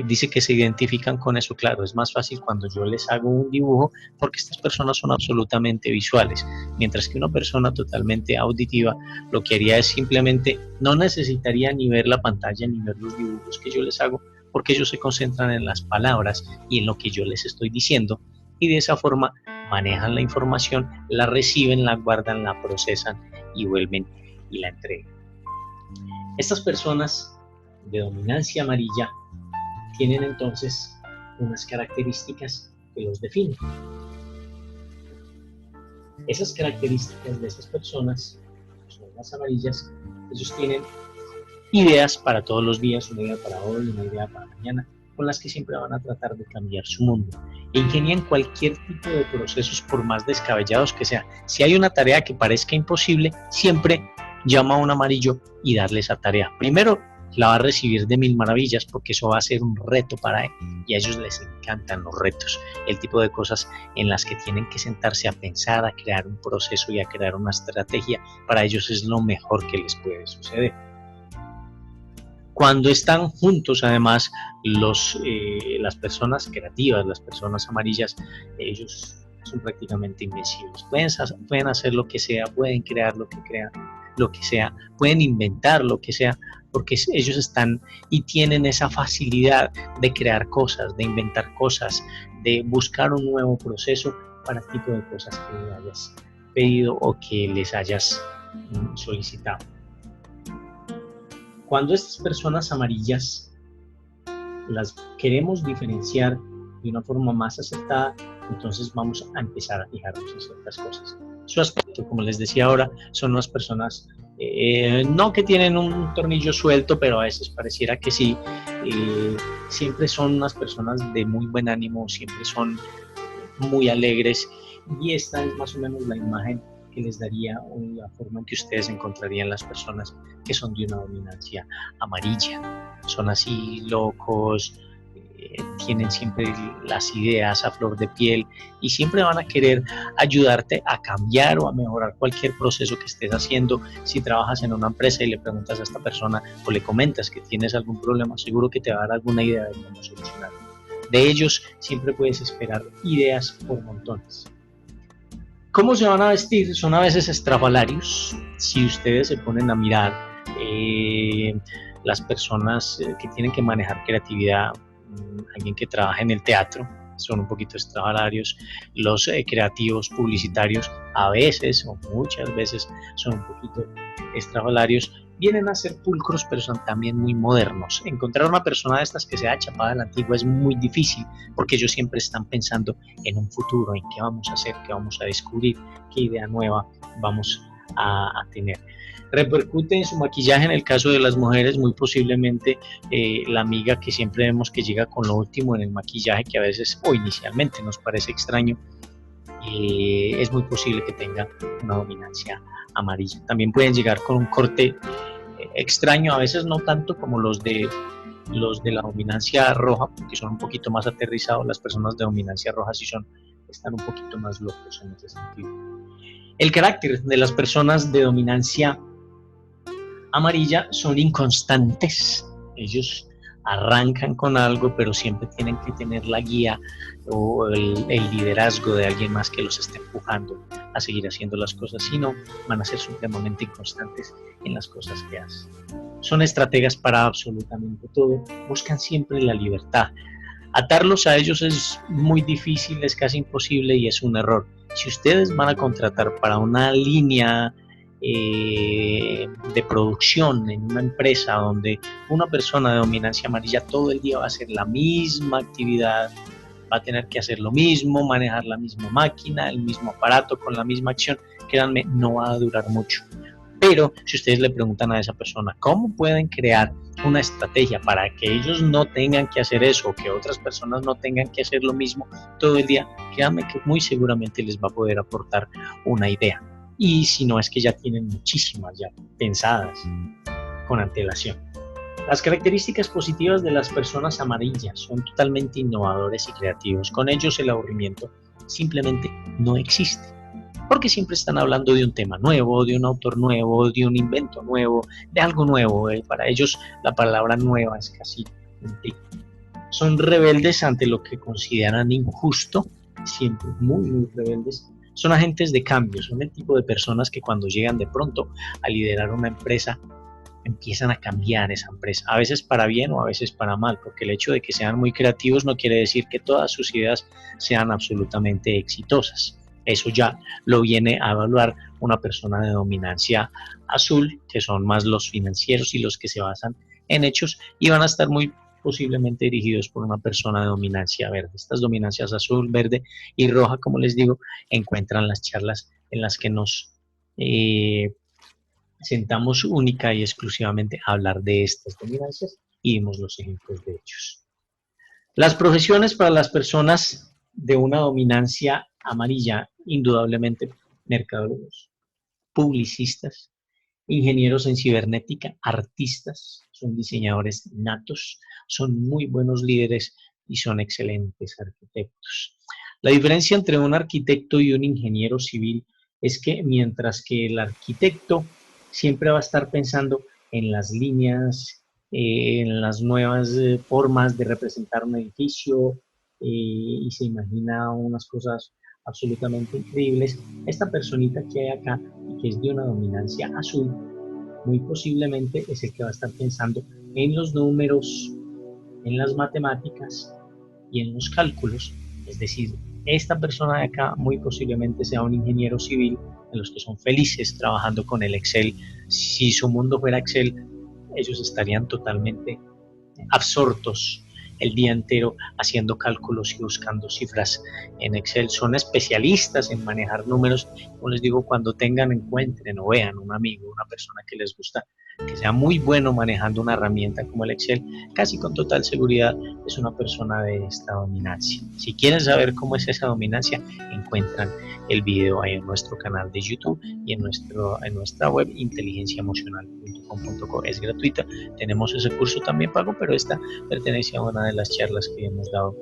A: dice que se identifican con eso. Claro, es más fácil cuando yo les hago un dibujo porque estas personas son absolutamente visuales, mientras que una persona totalmente auditiva lo que haría es simplemente no necesitaría ni ver la pantalla ni ver los dibujos que yo les hago, porque ellos se concentran en las palabras y en lo que yo les estoy diciendo, y de esa forma manejan la información, la reciben, la guardan, la procesan y vuelven y la entregan. Estas personas de dominancia amarilla tienen entonces unas características que los definen. Esas características de esas personas, son las amarillas, ellos tienen ideas para todos los días, una idea para hoy, una idea para mañana, con las que siempre van a tratar de cambiar su mundo. E ingenian cualquier tipo de procesos, por más descabellados que sean. Si hay una tarea que parezca imposible, siempre llama a un amarillo y darle esa tarea. Primero, la va a recibir de mil maravillas porque eso va a ser un reto para él, y a ellos les encantan los retos, el tipo de cosas en las que tienen que sentarse a pensar, a crear un proceso y a crear una estrategia. Para ellos es lo mejor que les puede suceder. Cuando están juntos, además, las personas creativas, las personas amarillas, ellos son prácticamente invencibles. Pueden hacer lo que sea, pueden crear lo que sea, pueden inventar lo que sea, porque ellos están y tienen esa facilidad de crear cosas, de inventar cosas, de buscar un nuevo proceso para el tipo de cosas que les hayas pedido o que les hayas solicitado. Cuando estas personas amarillas las queremos diferenciar de una forma más acertada, entonces vamos a empezar a fijarnos en ciertas cosas. Su aspecto, como les decía ahora, son unas personas no que tienen un tornillo suelto, pero a veces pareciera que sí. Siempre son unas personas de muy buen ánimo, siempre son muy alegres, y esta es más o menos la imagen que les daría, o la forma en que ustedes encontrarían las personas que son de una dominancia amarilla. Son así locos, tienen siempre las ideas a flor de piel y siempre van a querer ayudarte a cambiar o a mejorar cualquier proceso que estés haciendo. Si trabajas en una empresa y le preguntas a esta persona o le comentas que tienes algún problema, seguro que te va a dar alguna idea de cómo solucionarlo. De ellos siempre puedes esperar ideas por montones. ¿Cómo se van a vestir? Son a veces estrafalarios. Si ustedes se ponen a mirar las personas que tienen que manejar creatividad, alguien que trabaja en el teatro, son un poquito estrafalarios. Los creativos publicitarios a veces o muchas veces son un poquito estrafalarios. Vienen a ser pulcros, pero son también muy modernos. Encontrar una persona de estas que sea chapada a la antigua es muy difícil, porque ellos siempre están pensando en un futuro, en qué vamos a hacer, qué vamos a descubrir, qué idea nueva vamos a tener. Repercute en su maquillaje. En el caso de las mujeres, muy posiblemente la amiga que siempre vemos que llega con lo último en el maquillaje, que a veces o inicialmente nos parece extraño, es muy posible que tenga una dominancia amarilla. También pueden llegar con un corte extraño, a veces no tanto como los de la dominancia roja, porque son un poquito más aterrizados. Las personas de dominancia roja sí están un poquito más locos en ese sentido. El carácter de las personas de dominancia amarilla son inconstantes. Ellos arrancan con algo, pero siempre tienen que tener la guía o el liderazgo de alguien más que los esté empujando a seguir haciendo las cosas. Si no, van a ser supremamente inconstantes en las cosas que hacen. Son estrategas para absolutamente todo. Buscan siempre la libertad. Atarlos a ellos es muy difícil, es casi imposible, y es un error. Si ustedes van a contratar para una línea de producción en una empresa donde una persona de dominancia amarilla todo el día va a hacer la misma actividad, va a tener que hacer lo mismo, manejar la misma máquina, el mismo aparato con la misma acción, créanme, no va a durar mucho. Pero si ustedes le preguntan a esa persona cómo pueden crear una estrategia para que ellos no tengan que hacer eso, o que otras personas no tengan que hacer lo mismo todo el día, créanme que muy seguramente les va a poder aportar una idea. Y si no, es que ya tienen muchísimas ya pensadas con antelación. Las características positivas de las personas amarillas: son totalmente innovadores y creativos. Con ellos el aburrimiento simplemente no existe, porque siempre están hablando de un tema nuevo, de un autor nuevo, de un invento nuevo, de algo nuevo. Para ellos la palabra nueva es casi Son rebeldes ante lo que consideran injusto, siempre muy, muy rebeldes. Son agentes de cambio, son el tipo de personas que cuando llegan de pronto a liderar una empresa, empiezan a cambiar esa empresa, a veces para bien o a veces para mal, porque el hecho de que sean muy creativos no quiere decir que todas sus ideas sean absolutamente exitosas. Eso ya lo viene a evaluar una persona de dominancia azul, que son más los financieros y los que se basan en hechos, y van a estar muy posiblemente dirigidos por una persona de dominancia verde. Estas dominancias azul, verde y roja, como les digo, encuentran las charlas en las que nos sentamos única y exclusivamente a hablar de estas dominancias y vimos los ejemplos de ellos. Las profesiones para las personas de una dominancia amarilla, indudablemente mercadólogos, publicistas, ingenieros en cibernética, artistas, son diseñadores natos, son muy buenos líderes y son excelentes arquitectos. La diferencia entre un arquitecto y un ingeniero civil es que mientras que el arquitecto siempre va a estar pensando en las líneas, en las nuevas formas de representar un edificio y se imagina unas cosas absolutamente increíbles, esta personita que hay acá y que es de una dominancia azul, muy posiblemente es el que va a estar pensando en los números, en las matemáticas y en los cálculos. Es decir, esta persona de acá muy posiblemente sea un ingeniero civil, en los que son felices trabajando con el Excel. Si su mundo fuera Excel, ellos estarían totalmente absortos el día entero haciendo cálculos y buscando cifras en Excel. Son especialistas en manejar números. Como les digo, cuando encuentren o vean un amigo, una persona que les gusta, que sea muy bueno manejando una herramienta como el Excel, casi con total seguridad es una persona de esta dominancia. Si quieren saber cómo es esa dominancia, encuentran el video ahí en nuestro canal de YouTube y en nuestra web inteligenciaemocional.com.co. Es gratuita. Tenemos ese curso también pago, pero esta pertenece a una de las charlas que hemos dado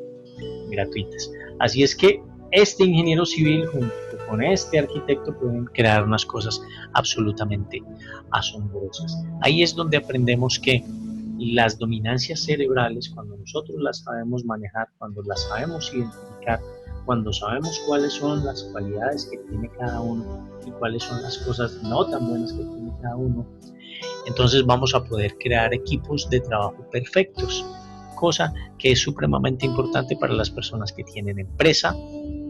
A: gratuitas. Así es que este ingeniero civil junto con este arquitecto pueden crear unas cosas absolutamente asombrosas. Ahí es donde aprendemos que las dominancias cerebrales, cuando nosotros las sabemos manejar, cuando las sabemos identificar, cuando sabemos cuáles son las cualidades que tiene cada uno y cuáles son las cosas no tan buenas que tiene cada uno, entonces vamos a poder crear equipos de trabajo perfectos, cosa que es supremamente importante para las personas que tienen empresa,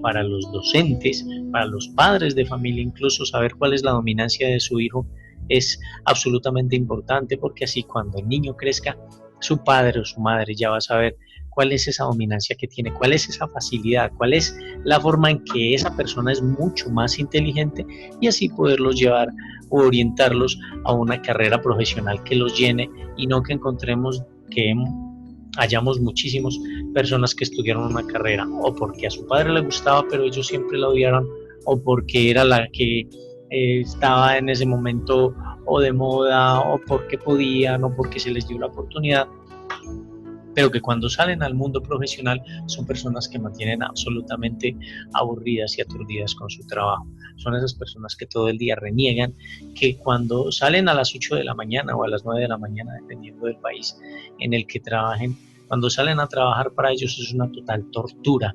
A: para los docentes, para los padres de familia, incluso saber cuál es la dominancia de su hijo es absolutamente importante, porque así cuando el niño crezca, su padre o su madre ya va a saber cuál es esa dominancia que tiene, cuál es esa facilidad, cuál es la forma en que esa persona es mucho más inteligente y así poderlos llevar o orientarlos a una carrera profesional que los llene y no que encontremos que hayamos muchísimas personas que estudiaron una carrera o porque a su padre le gustaba pero ellos siempre la odiaron o porque era la que estaba en ese momento o de moda o porque podían o porque se les dio la oportunidad, pero que cuando salen al mundo profesional son personas que mantienen absolutamente aburridas y aturdidas con su trabajo. Son esas personas que todo el día reniegan, que cuando salen a las 8 de la mañana o a las 9 de la mañana, dependiendo del país en el que trabajen, cuando salen a trabajar para ellos es una total tortura.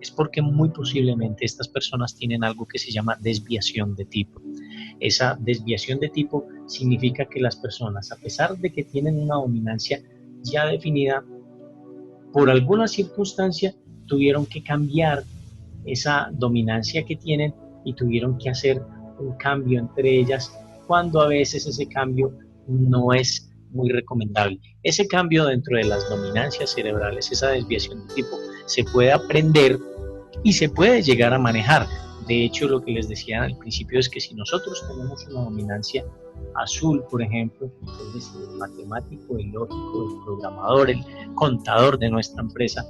A: Es porque muy posiblemente estas personas tienen algo que se llama desviación de tipo. Esa desviación de tipo significa que las personas, a pesar de que tienen una dominancia ya definida, por alguna circunstancia tuvieron que cambiar esa dominancia que tienen y tuvieron que hacer un cambio entre ellas, cuando a veces ese cambio no es muy recomendable. Ese cambio dentro de las dominancias cerebrales, esa desviación de tipo, se puede aprender y se puede llegar a manejar. De hecho, lo que les decía al principio es que si nosotros tenemos una dominancia azul, por ejemplo, es decir, el matemático, el lógico, el programador, el contador de nuestra empresa,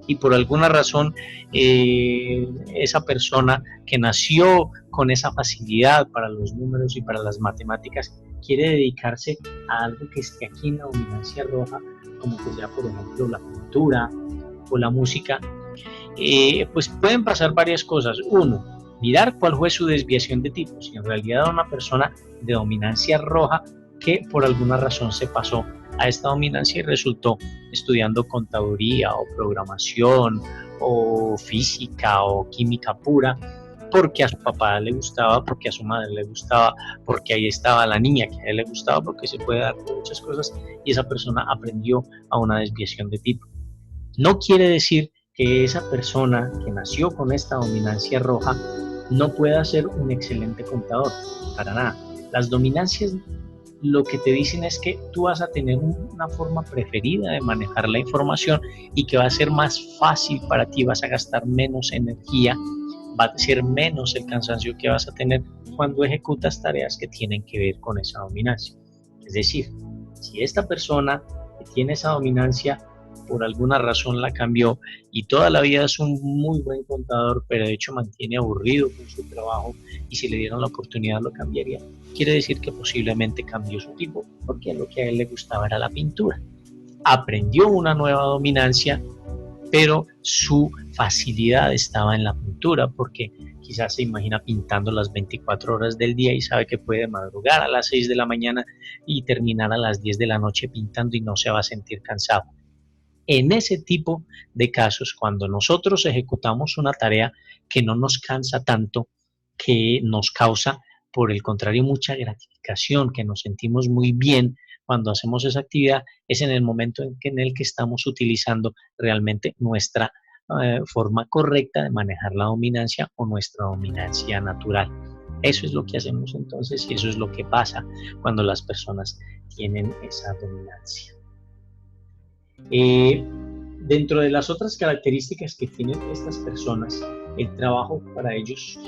A: y por alguna razón esa persona que nació con esa facilidad para los números y para las matemáticas quiere dedicarse a algo que esté aquí en la dominancia roja, como que sea, por ejemplo, la pintura o la música, pues pueden pasar varias cosas. Uno, mirar cuál fue su desviación de tipo, si en realidad era una persona de dominancia roja que por alguna razón se pasó a esta dominancia y resultó estudiando contaduría o programación o física o química pura, porque a su papá le gustaba, porque a su madre le gustaba, porque ahí estaba la niña que a él le gustaba, porque se puede dar muchas cosas, y esa persona aprendió a una desviación de tipo. No quiere decir que esa persona que nació con esta dominancia roja no pueda ser un excelente contador, para nada. Las dominancias lo que te dicen es que tú vas a tener una forma preferida de manejar la información y que va a ser más fácil para ti, vas a gastar menos energía, va a ser menos el cansancio que vas a tener cuando ejecutas tareas que tienen que ver con esa dominancia. Es decir, si esta persona que tiene esa dominancia por alguna razón la cambió y toda la vida es un muy buen contador, pero de hecho mantiene aburrido con su trabajo y si le dieran la oportunidad lo cambiaría, quiere decir que posiblemente cambió su tipo porque lo que a él le gustaba era la pintura. Aprendió una nueva dominancia, pero su facilidad estaba en la pintura porque quizás se imagina pintando las 24 horas del día y sabe que puede madrugar a las 6 de la mañana y terminar a las 10 de la noche pintando y no se va a sentir cansado. En ese tipo de casos, cuando nosotros ejecutamos una tarea que no nos cansa tanto, que nos causa, por el contrario, mucha gratificación, que nos sentimos muy bien cuando hacemos esa actividad, es en el momento en el que estamos utilizando realmente nuestra forma correcta de manejar la dominancia o nuestra dominancia natural. Eso es lo que hacemos entonces y eso es lo que pasa cuando las personas tienen esa dominancia. Dentro de las otras características que tienen estas personas, el trabajo para ellos,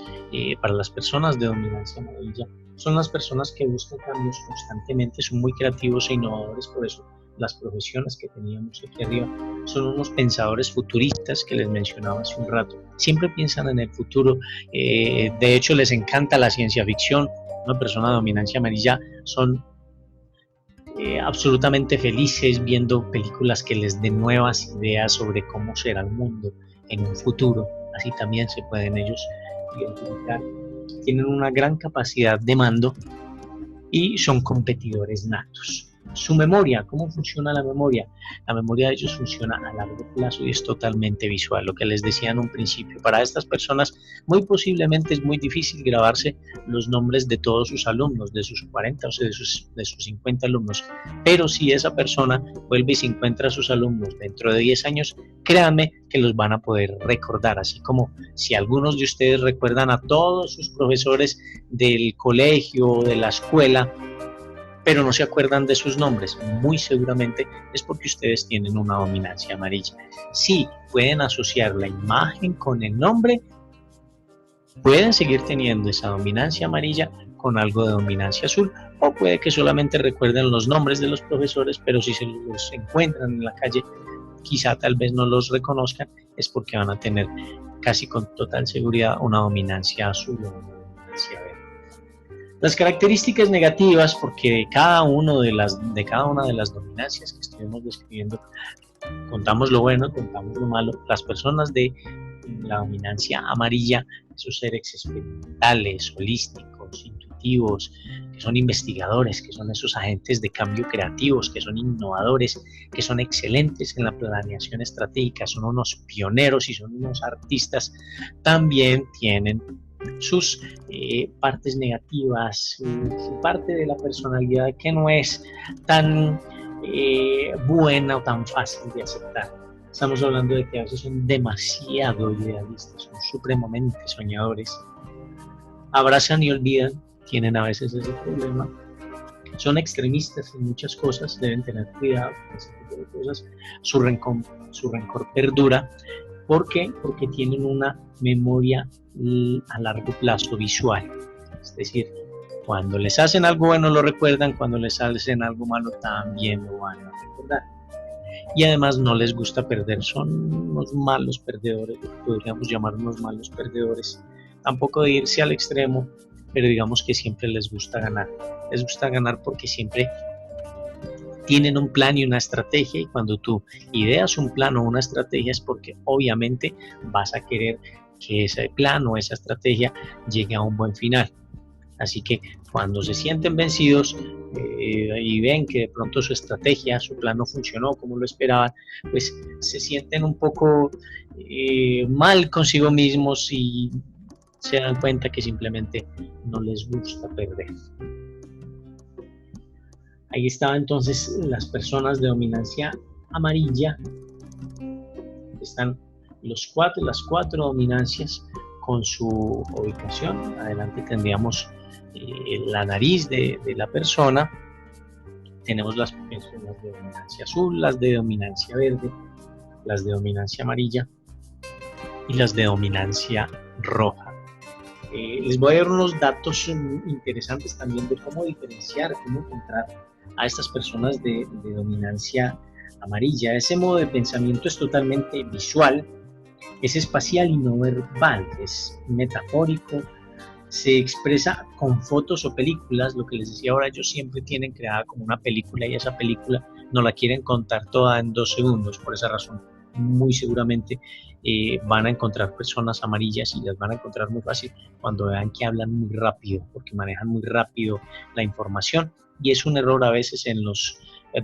A: para las personas de dominancia amarilla, son las personas que buscan cambios constantemente, son muy creativos e innovadores, por eso las profesiones que teníamos aquí arriba son unos pensadores futuristas que les mencionaba hace un rato, siempre piensan en el futuro, de hecho les encanta la ciencia ficción. Una persona de dominancia amarilla son absolutamente felices viendo películas que les den nuevas ideas sobre cómo será el mundo en un futuro. Así también se pueden ellos identificar. Tienen una gran capacidad de mando y son competidores natos. Su memoria, ¿cómo funciona la memoria? La memoria de ellos funciona a largo plazo y es totalmente visual, lo que les decía en un principio. Para estas personas muy posiblemente es muy difícil grabarse los nombres de todos sus alumnos, de sus 40 o de sus 50 alumnos, pero si esa persona vuelve y se encuentra a sus alumnos dentro de 10 años, créanme que los van a poder recordar, así como si algunos de ustedes recuerdan a todos sus profesores del colegio o de la escuela, pero no se acuerdan de sus nombres, muy seguramente es porque ustedes tienen una dominancia amarilla. Sí, pueden asociar la imagen con el nombre, pueden seguir teniendo esa dominancia amarilla con algo de dominancia azul, o puede que solamente recuerden los nombres de los profesores, pero si se los encuentran en la calle, quizá tal vez no los reconozcan, es porque van a tener casi con total seguridad una dominancia azul o una dominancia verde. Las características negativas, porque de cada una de las dominancias que estuvimos describiendo, contamos lo bueno, contamos lo malo. Las personas de la dominancia amarilla, esos seres experimentales, holísticos, intuitivos, que son investigadores, que son esos agentes de cambio creativos, que son innovadores, que son excelentes en la planeación estratégica, son unos pioneros y son unos artistas, también tienen sus partes negativas, su parte de la personalidad que no es tan buena o tan fácil de aceptar. Estamos hablando de que a veces son demasiado idealistas, son supremamente soñadores, abrazan y olvidan, tienen a veces ese problema, son extremistas en muchas cosas, deben tener cuidado con ese tipo de cosas, su rencor perdura. ¿Por qué? Porque tienen una memoria a largo plazo visual. Es decir, cuando les hacen algo bueno lo recuerdan, cuando les hacen algo malo también lo van a recordar. Y además no les gusta perder, son unos malos perdedores, podríamos llamar unos malos perdedores. Tampoco de irse al extremo, pero digamos que siempre les gusta ganar. Les gusta ganar porque siempre tienen un plan y una estrategia, y cuando tú ideas un plan o una estrategia es porque obviamente vas a querer que ese plan o esa estrategia llegue a un buen final. Así que cuando se sienten vencidos y ven que de pronto su estrategia, su plan no funcionó como lo esperaban, pues se sienten un poco mal consigo mismos y se dan cuenta que simplemente no les gusta perder. Ahí estaban entonces las personas de dominancia amarilla. Están las cuatro dominancias con su ubicación. Adelante tendríamos la nariz de la persona. Tenemos las personas de dominancia azul, las de dominancia verde, las de dominancia amarilla y las de dominancia roja. Les voy a dar unos datos interesantes también de cómo diferenciar, cómo encontrar a estas personas de dominancia amarilla. Ese modo de pensamiento es totalmente visual, es espacial y no verbal, es metafórico, se expresa con fotos o películas. Lo que les decía ahora, ellos siempre tienen creada como una película y esa película no la quieren contar toda en 2 segundos. Por esa razón, muy seguramente van a encontrar personas amarillas y las van a encontrar muy fácil cuando vean que hablan muy rápido, porque manejan muy rápido la información, y es un error a veces en los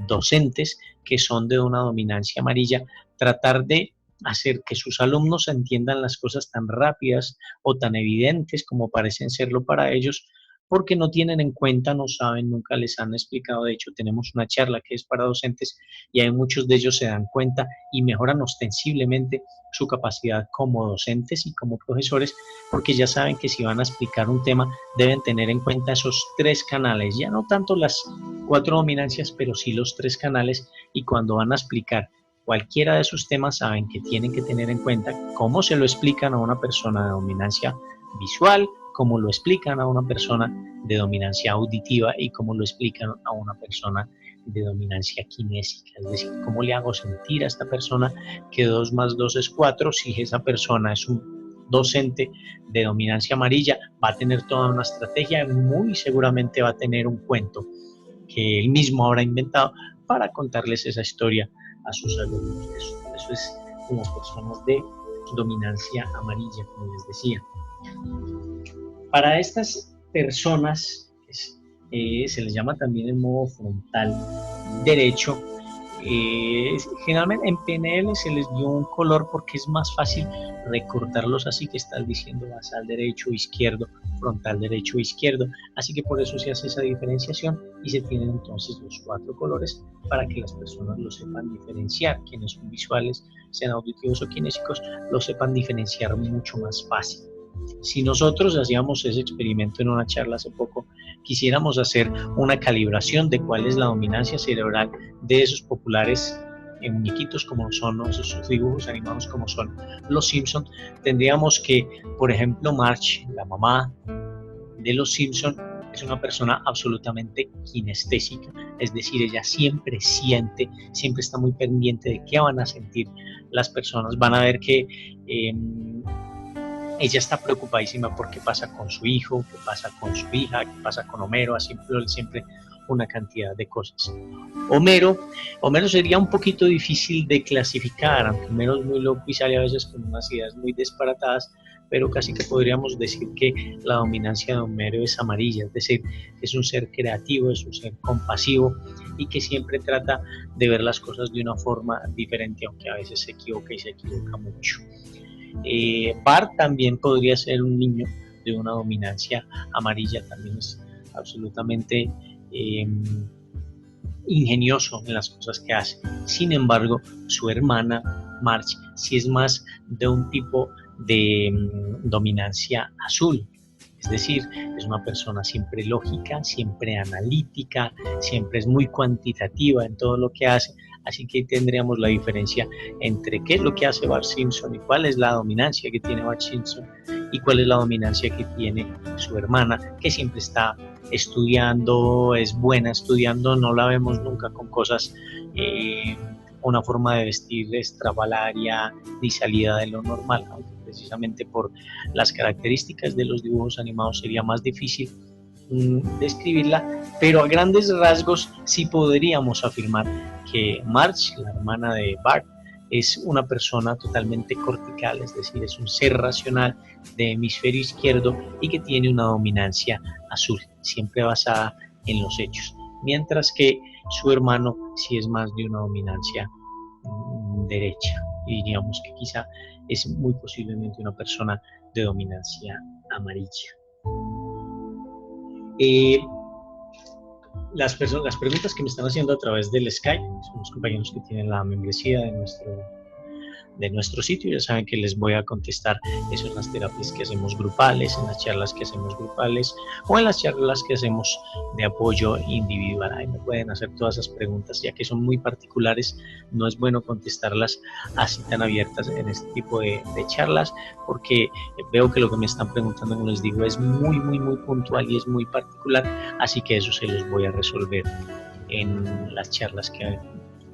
A: docentes que son de una dominancia amarilla, tratar de hacer que sus alumnos entiendan las cosas tan rápidas o tan evidentes como parecen serlo para ellos, porque no tienen en cuenta, no saben, nunca les han explicado. De hecho, tenemos una charla que es para docentes y hay muchos de ellos se dan cuenta y mejoran ostensiblemente su capacidad como docentes y como profesores, porque ya saben que si van a explicar un tema deben tener en cuenta esos 3 canales, ya no tanto las 4 dominancias, pero sí los 3 canales, y cuando van a explicar cualquiera de esos temas saben que tienen que tener en cuenta cómo se lo explican a una persona de dominancia visual, cómo lo explican a una persona de dominancia auditiva y cómo lo explican a una persona de dominancia kinésica. Es decir, cómo le hago sentir a esta persona que 2 más 2 es 4. Si esa persona es un docente de dominancia amarilla, va a tener toda una estrategia, muy seguramente va a tener un cuento que él mismo habrá inventado para contarles esa historia a sus alumnos. Eso es con las personas de dominancia amarilla, como les decía. Para estas personas se les llama también el modo frontal derecho. Generalmente en PNL se les dio un color porque es más fácil recortarlos así, que estás diciendo basal derecho, izquierdo, frontal derecho, izquierdo. Así que por eso se hace esa diferenciación y se tienen entonces los 4 colores para que las personas lo sepan diferenciar. Quienes son visuales, sean auditivos o kinésicos, lo sepan diferenciar mucho más fácil. Si nosotros hacíamos ese experimento en una charla hace poco, quisiéramos hacer una calibración de cuál es la dominancia cerebral de esos populares muñequitos como son, esos dibujos animados como son los Simpson, tendríamos que, por ejemplo, Marge, la mamá de los Simpson, es una persona absolutamente kinestésica, es decir, ella siempre siente, siempre está muy pendiente de qué van a sentir las personas. Van a ver que ella está preocupadísima por qué pasa con su hijo, qué pasa con su hija, qué pasa con Homero, así siempre una cantidad de cosas. Homero sería un poquito difícil de clasificar, aunque Homero es muy loco y sale a veces con unas ideas muy disparatadas, pero casi que podríamos decir que la dominancia de Homero es amarilla, es decir, es un ser creativo, es un ser compasivo y que siempre trata de ver las cosas de una forma diferente, aunque a veces se equivoca y se equivoca mucho. Bart también podría ser un niño de una dominancia amarilla, también es absolutamente ingenioso en las cosas que hace. Sin embargo, su hermana Marge sí es más de un tipo de dominancia azul, es decir, es una persona siempre lógica, siempre analítica, siempre es muy cuantitativa en todo lo que hace. Así que tendríamos la diferencia entre qué es lo que hace Bart Simpson y cuál es la dominancia que tiene Bart Simpson y cuál es la dominancia que tiene su hermana, que siempre está estudiando, es buena estudiando, no la vemos nunca con cosas, una forma de vestir estrafalaria ni salida de lo normal, aunque precisamente por las características de los dibujos animados sería más difícil describirla, pero a grandes rasgos sí podríamos afirmar que Marge, la hermana de Bart, es una persona totalmente cortical, es decir, es un ser racional de hemisferio izquierdo y que tiene una dominancia azul, siempre basada en los hechos, mientras que su hermano sí es más de una dominancia derecha, y diríamos que quizá es muy posiblemente una persona de dominancia amarilla. Las preguntas que me están haciendo a través del Skype son los compañeros que tienen la membresía de nuestro sitio, ya saben que les voy a contestar eso en las terapias que hacemos grupales, en las charlas que hacemos grupales o en las charlas que hacemos de apoyo individual. Ahí me pueden hacer todas esas preguntas, ya que son muy particulares, no es bueno contestarlas así tan abiertas en este tipo de charlas, porque veo que lo que me están preguntando, como les digo, es muy puntual y es muy particular, así que eso se los voy a resolver en las charlas que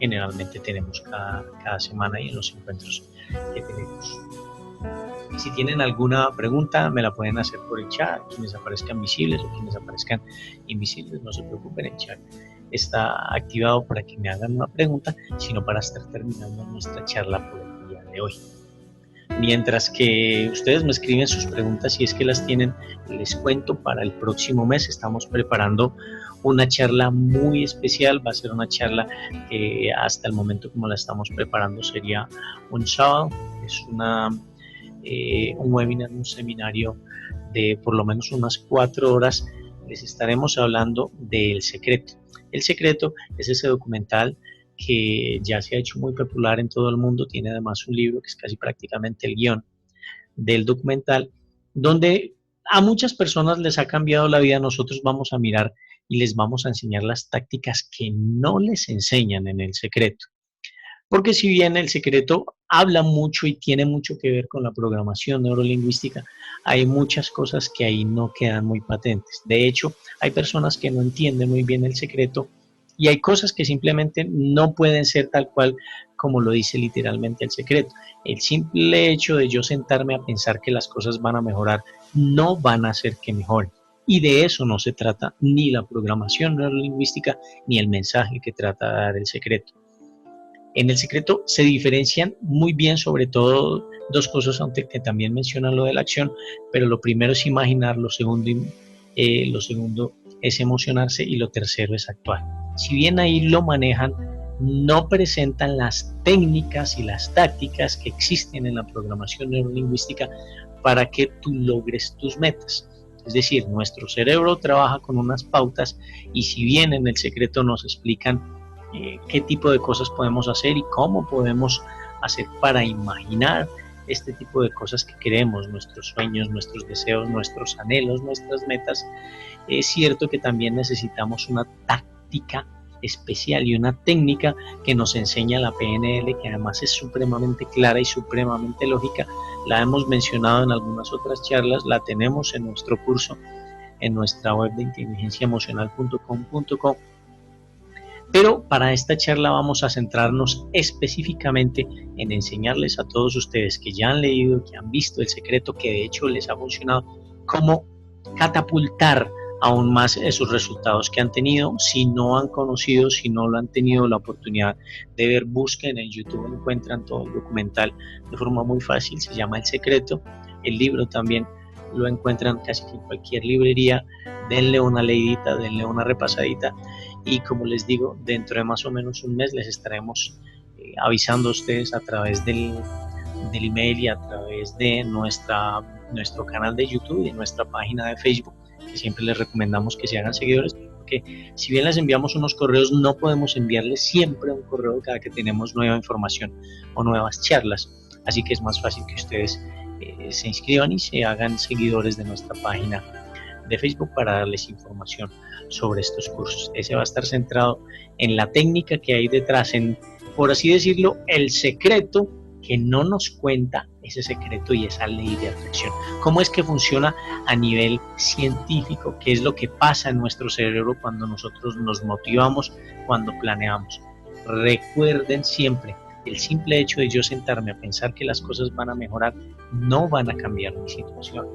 A: generalmente tenemos cada semana y en los encuentros que tenemos. Si tienen alguna pregunta, me la pueden hacer por el chat, quienes aparezcan visibles o quienes aparezcan invisibles, no se preocupen, el chat está activado para que me hagan una pregunta, sino para estar terminando nuestra charla por el día de hoy. Mientras que ustedes me escriben sus preguntas, si es que las tienen, les cuento, para el próximo mes estamos preparando una charla muy especial. Va a ser una charla que hasta el momento, como la estamos preparando, sería un sábado. Es un webinar, un seminario de por lo menos unas 4 horas. Les estaremos hablando del Secreto. El Secreto es ese documental que ya se ha hecho muy popular en todo el mundo, tiene además un libro que es casi prácticamente el guión del documental, donde a muchas personas les ha cambiado la vida. Nosotros vamos a mirar y les vamos a enseñar las tácticas que no les enseñan en El Secreto. Porque si bien El Secreto habla mucho y tiene mucho que ver con la programación neurolingüística, hay muchas cosas que ahí no quedan muy patentes. De hecho, hay personas que no entienden muy bien El Secreto y hay cosas que simplemente no pueden ser tal cual como lo dice literalmente El Secreto. El simple hecho de yo sentarme a pensar que las cosas van a mejorar, no van a hacer que mejoren. Y de eso no se trata ni la programación neurolingüística ni el mensaje que trata de dar El Secreto. En El Secreto se diferencian muy bien, sobre todo, dos cosas, aunque que también mencionan lo de la acción, pero lo primero es imaginar, lo segundo es emocionarse y lo tercero es actuar. Si bien ahí lo manejan, no presentan las técnicas y las tácticas que existen en la programación neurolingüística para que tú logres tus metas. Es decir, nuestro cerebro trabaja con unas pautas y si bien en El Secreto nos explican qué tipo de cosas podemos hacer y cómo podemos hacer para imaginar este tipo de cosas que queremos, nuestros sueños, nuestros deseos, nuestros anhelos, nuestras metas, es cierto que también necesitamos una táctica especial y una técnica que nos enseña la PNL, que además es supremamente clara y supremamente lógica. La hemos mencionado en algunas otras charlas, la tenemos en nuestro curso, en nuestra web de inteligenciaemocional.com.co. Pero para esta charla vamos a centrarnos específicamente en enseñarles a todos ustedes que ya han leído, que han visto El Secreto, que de hecho les ha funcionado, cómo catapultar aún más esos resultados que han tenido. Si no han conocido, si no lo han tenido la oportunidad de ver, busquen en YouTube, encuentran todo el documental de forma muy fácil, se llama El Secreto. El libro también lo encuentran casi en cualquier librería. Denle una leidita, denle una repasadita y como les digo, dentro de más o menos un mes les estaremos avisando a ustedes a través del email y a través de nuestro canal de YouTube y de nuestra página de Facebook, que siempre les recomendamos que se hagan seguidores, porque si bien les enviamos unos correos, no podemos enviarles siempre un correo cada que tenemos nueva información o nuevas charlas, así que es más fácil que ustedes se inscriban y se hagan seguidores de nuestra página de Facebook para darles información sobre estos cursos. Ese va a estar centrado en la técnica que hay detrás, en, por así decirlo, el secreto que no nos cuenta ese secreto y esa ley de atracción. ¿Cómo es que funciona a nivel científico? ¿Qué es lo que pasa en nuestro cerebro cuando nosotros nos motivamos, cuando planeamos? Recuerden siempre, el simple hecho de yo sentarme a pensar que las cosas van a mejorar, no van a cambiar mi situación.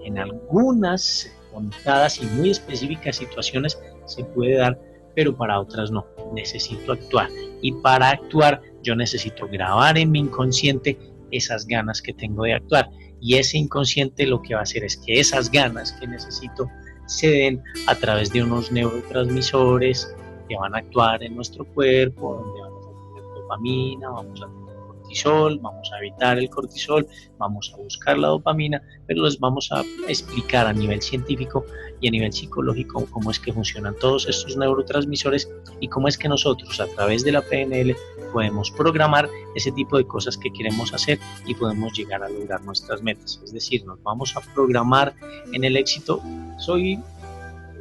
A: En algunas contadas y muy específicas situaciones se puede dar, pero para otras no. Necesito actuar, y para actuar yo necesito grabar en mi inconsciente esas ganas que tengo de actuar, y ese inconsciente lo que va a hacer es que esas ganas que necesito se den a través de unos neurotransmisores que van a actuar en nuestro cuerpo, donde vamos a tener dopamina, vamos a tener cortisol, vamos a evitar el cortisol, vamos a buscar la dopamina, pero les vamos a explicar a nivel científico y a nivel psicológico cómo es que funcionan todos estos neurotransmisores y cómo es que nosotros a través de la PNL podemos programar ese tipo de cosas que queremos hacer y podemos llegar a lograr nuestras metas. Es decir, nos vamos a programar en el éxito.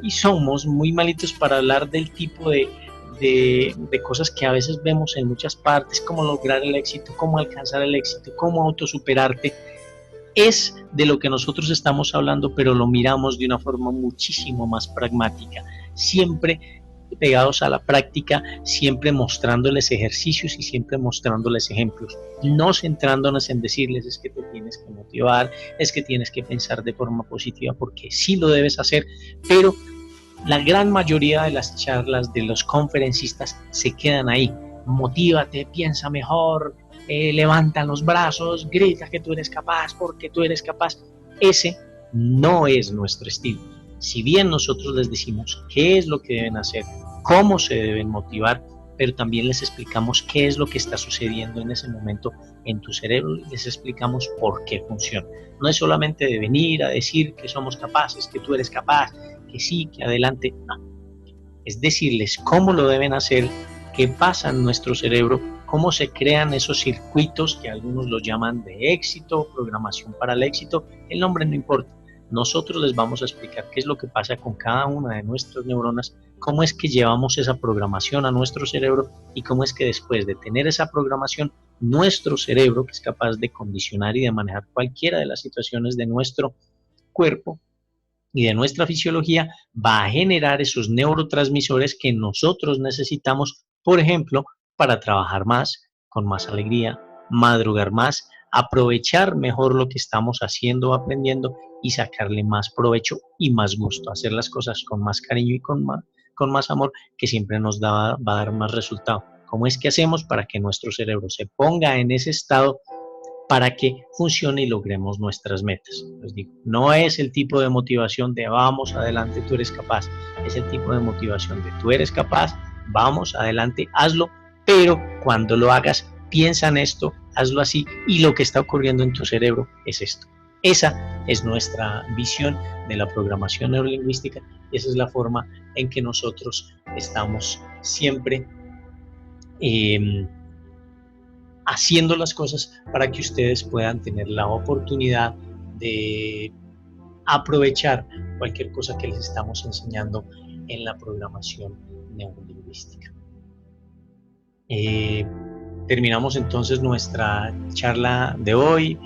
A: Somos muy malitos para hablar del tipo de cosas que a veces vemos en muchas partes, cómo lograr el éxito, cómo alcanzar el éxito, cómo autosuperarte. Es de lo que nosotros estamos hablando, pero lo miramos de una forma muchísimo más pragmática, siempre pegados a la práctica, siempre mostrándoles ejercicios y siempre mostrándoles ejemplos, no centrándonos en decirles es que te tienes que motivar, es que tienes que pensar de forma positiva, porque sí lo debes hacer, pero la gran mayoría de las charlas de los conferencistas se quedan ahí. Motívate, piensa mejor, levanta los brazos, grita que tú eres capaz porque tú eres capaz. Ese no es nuestro estilo. Si bien nosotros les decimos qué es lo que deben hacer, cómo se deben motivar, pero también les explicamos qué es lo que está sucediendo en ese momento en tu cerebro y les explicamos por qué funciona. No es solamente de venir a decir que somos capaces, que tú eres capaz, que sí, que adelante, no. Es decirles cómo lo deben hacer, qué pasa en nuestro cerebro, cómo se crean esos circuitos que algunos los llaman de éxito, programación para el éxito, el nombre no importa. Nosotros les vamos a explicar qué es lo que pasa con cada una de nuestras neuronas, cómo es que llevamos esa programación a nuestro cerebro y cómo es que después de tener esa programación, nuestro cerebro, que es capaz de condicionar y de manejar cualquiera de las situaciones de nuestro cuerpo y de nuestra fisiología, va a generar esos neurotransmisores que nosotros necesitamos, por ejemplo, para trabajar más, con más alegría, madrugar más, aprovechar mejor lo que estamos haciendo o aprendiendo y sacarle más provecho y más gusto, hacer las cosas con más cariño y con más amor, que siempre nos va a dar más resultado. ¿Cómo es que hacemos para que nuestro cerebro se ponga en ese estado para que funcione y logremos nuestras metas? Les digo, no es el tipo de motivación de vamos adelante, tú eres capaz, es el tipo de motivación de tú eres capaz, vamos adelante, hazlo, pero cuando lo hagas, piensa en esto, hazlo así, y lo que está ocurriendo en tu cerebro es esto. Esa es nuestra visión de la programación neurolingüística y esa es la forma en que nosotros estamos siempre haciendo las cosas para que ustedes puedan tener la oportunidad de aprovechar cualquier cosa que les estamos enseñando en la programación neurolingüística. Terminamos entonces nuestra charla de hoy.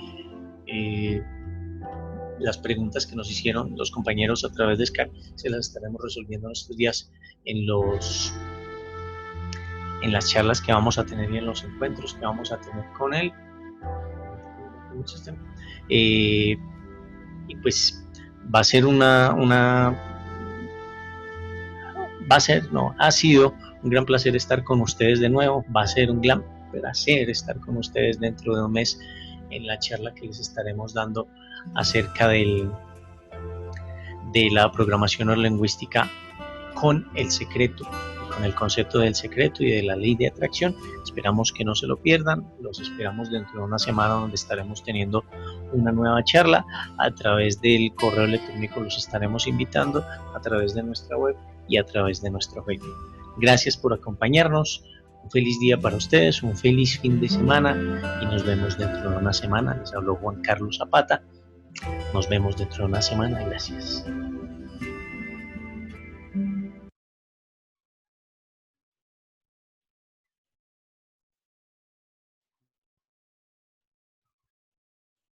A: Las preguntas que nos hicieron los compañeros a través de Skype se las estaremos resolviendo en estos días en las charlas que vamos a tener y en los encuentros que vamos a tener con él. Y pues va a ser ha sido un gran placer estar con ustedes de nuevo. Va a ser un gran placer estar con ustedes dentro de un mes en la charla que les estaremos dando acerca de la programación neurolingüística con el secreto, con el concepto del secreto y de la ley de atracción. Esperamos que no se lo pierdan. Los esperamos dentro de una semana donde estaremos teniendo una nueva charla. A través del correo electrónico los estaremos invitando, a través de nuestra web y a través de nuestro Facebook. Gracias por acompañarnos. Un feliz día para ustedes, un feliz fin de semana y nos vemos dentro de una semana. Les habló Juan Carlos Zapata. Nos vemos dentro de una semana. Gracias.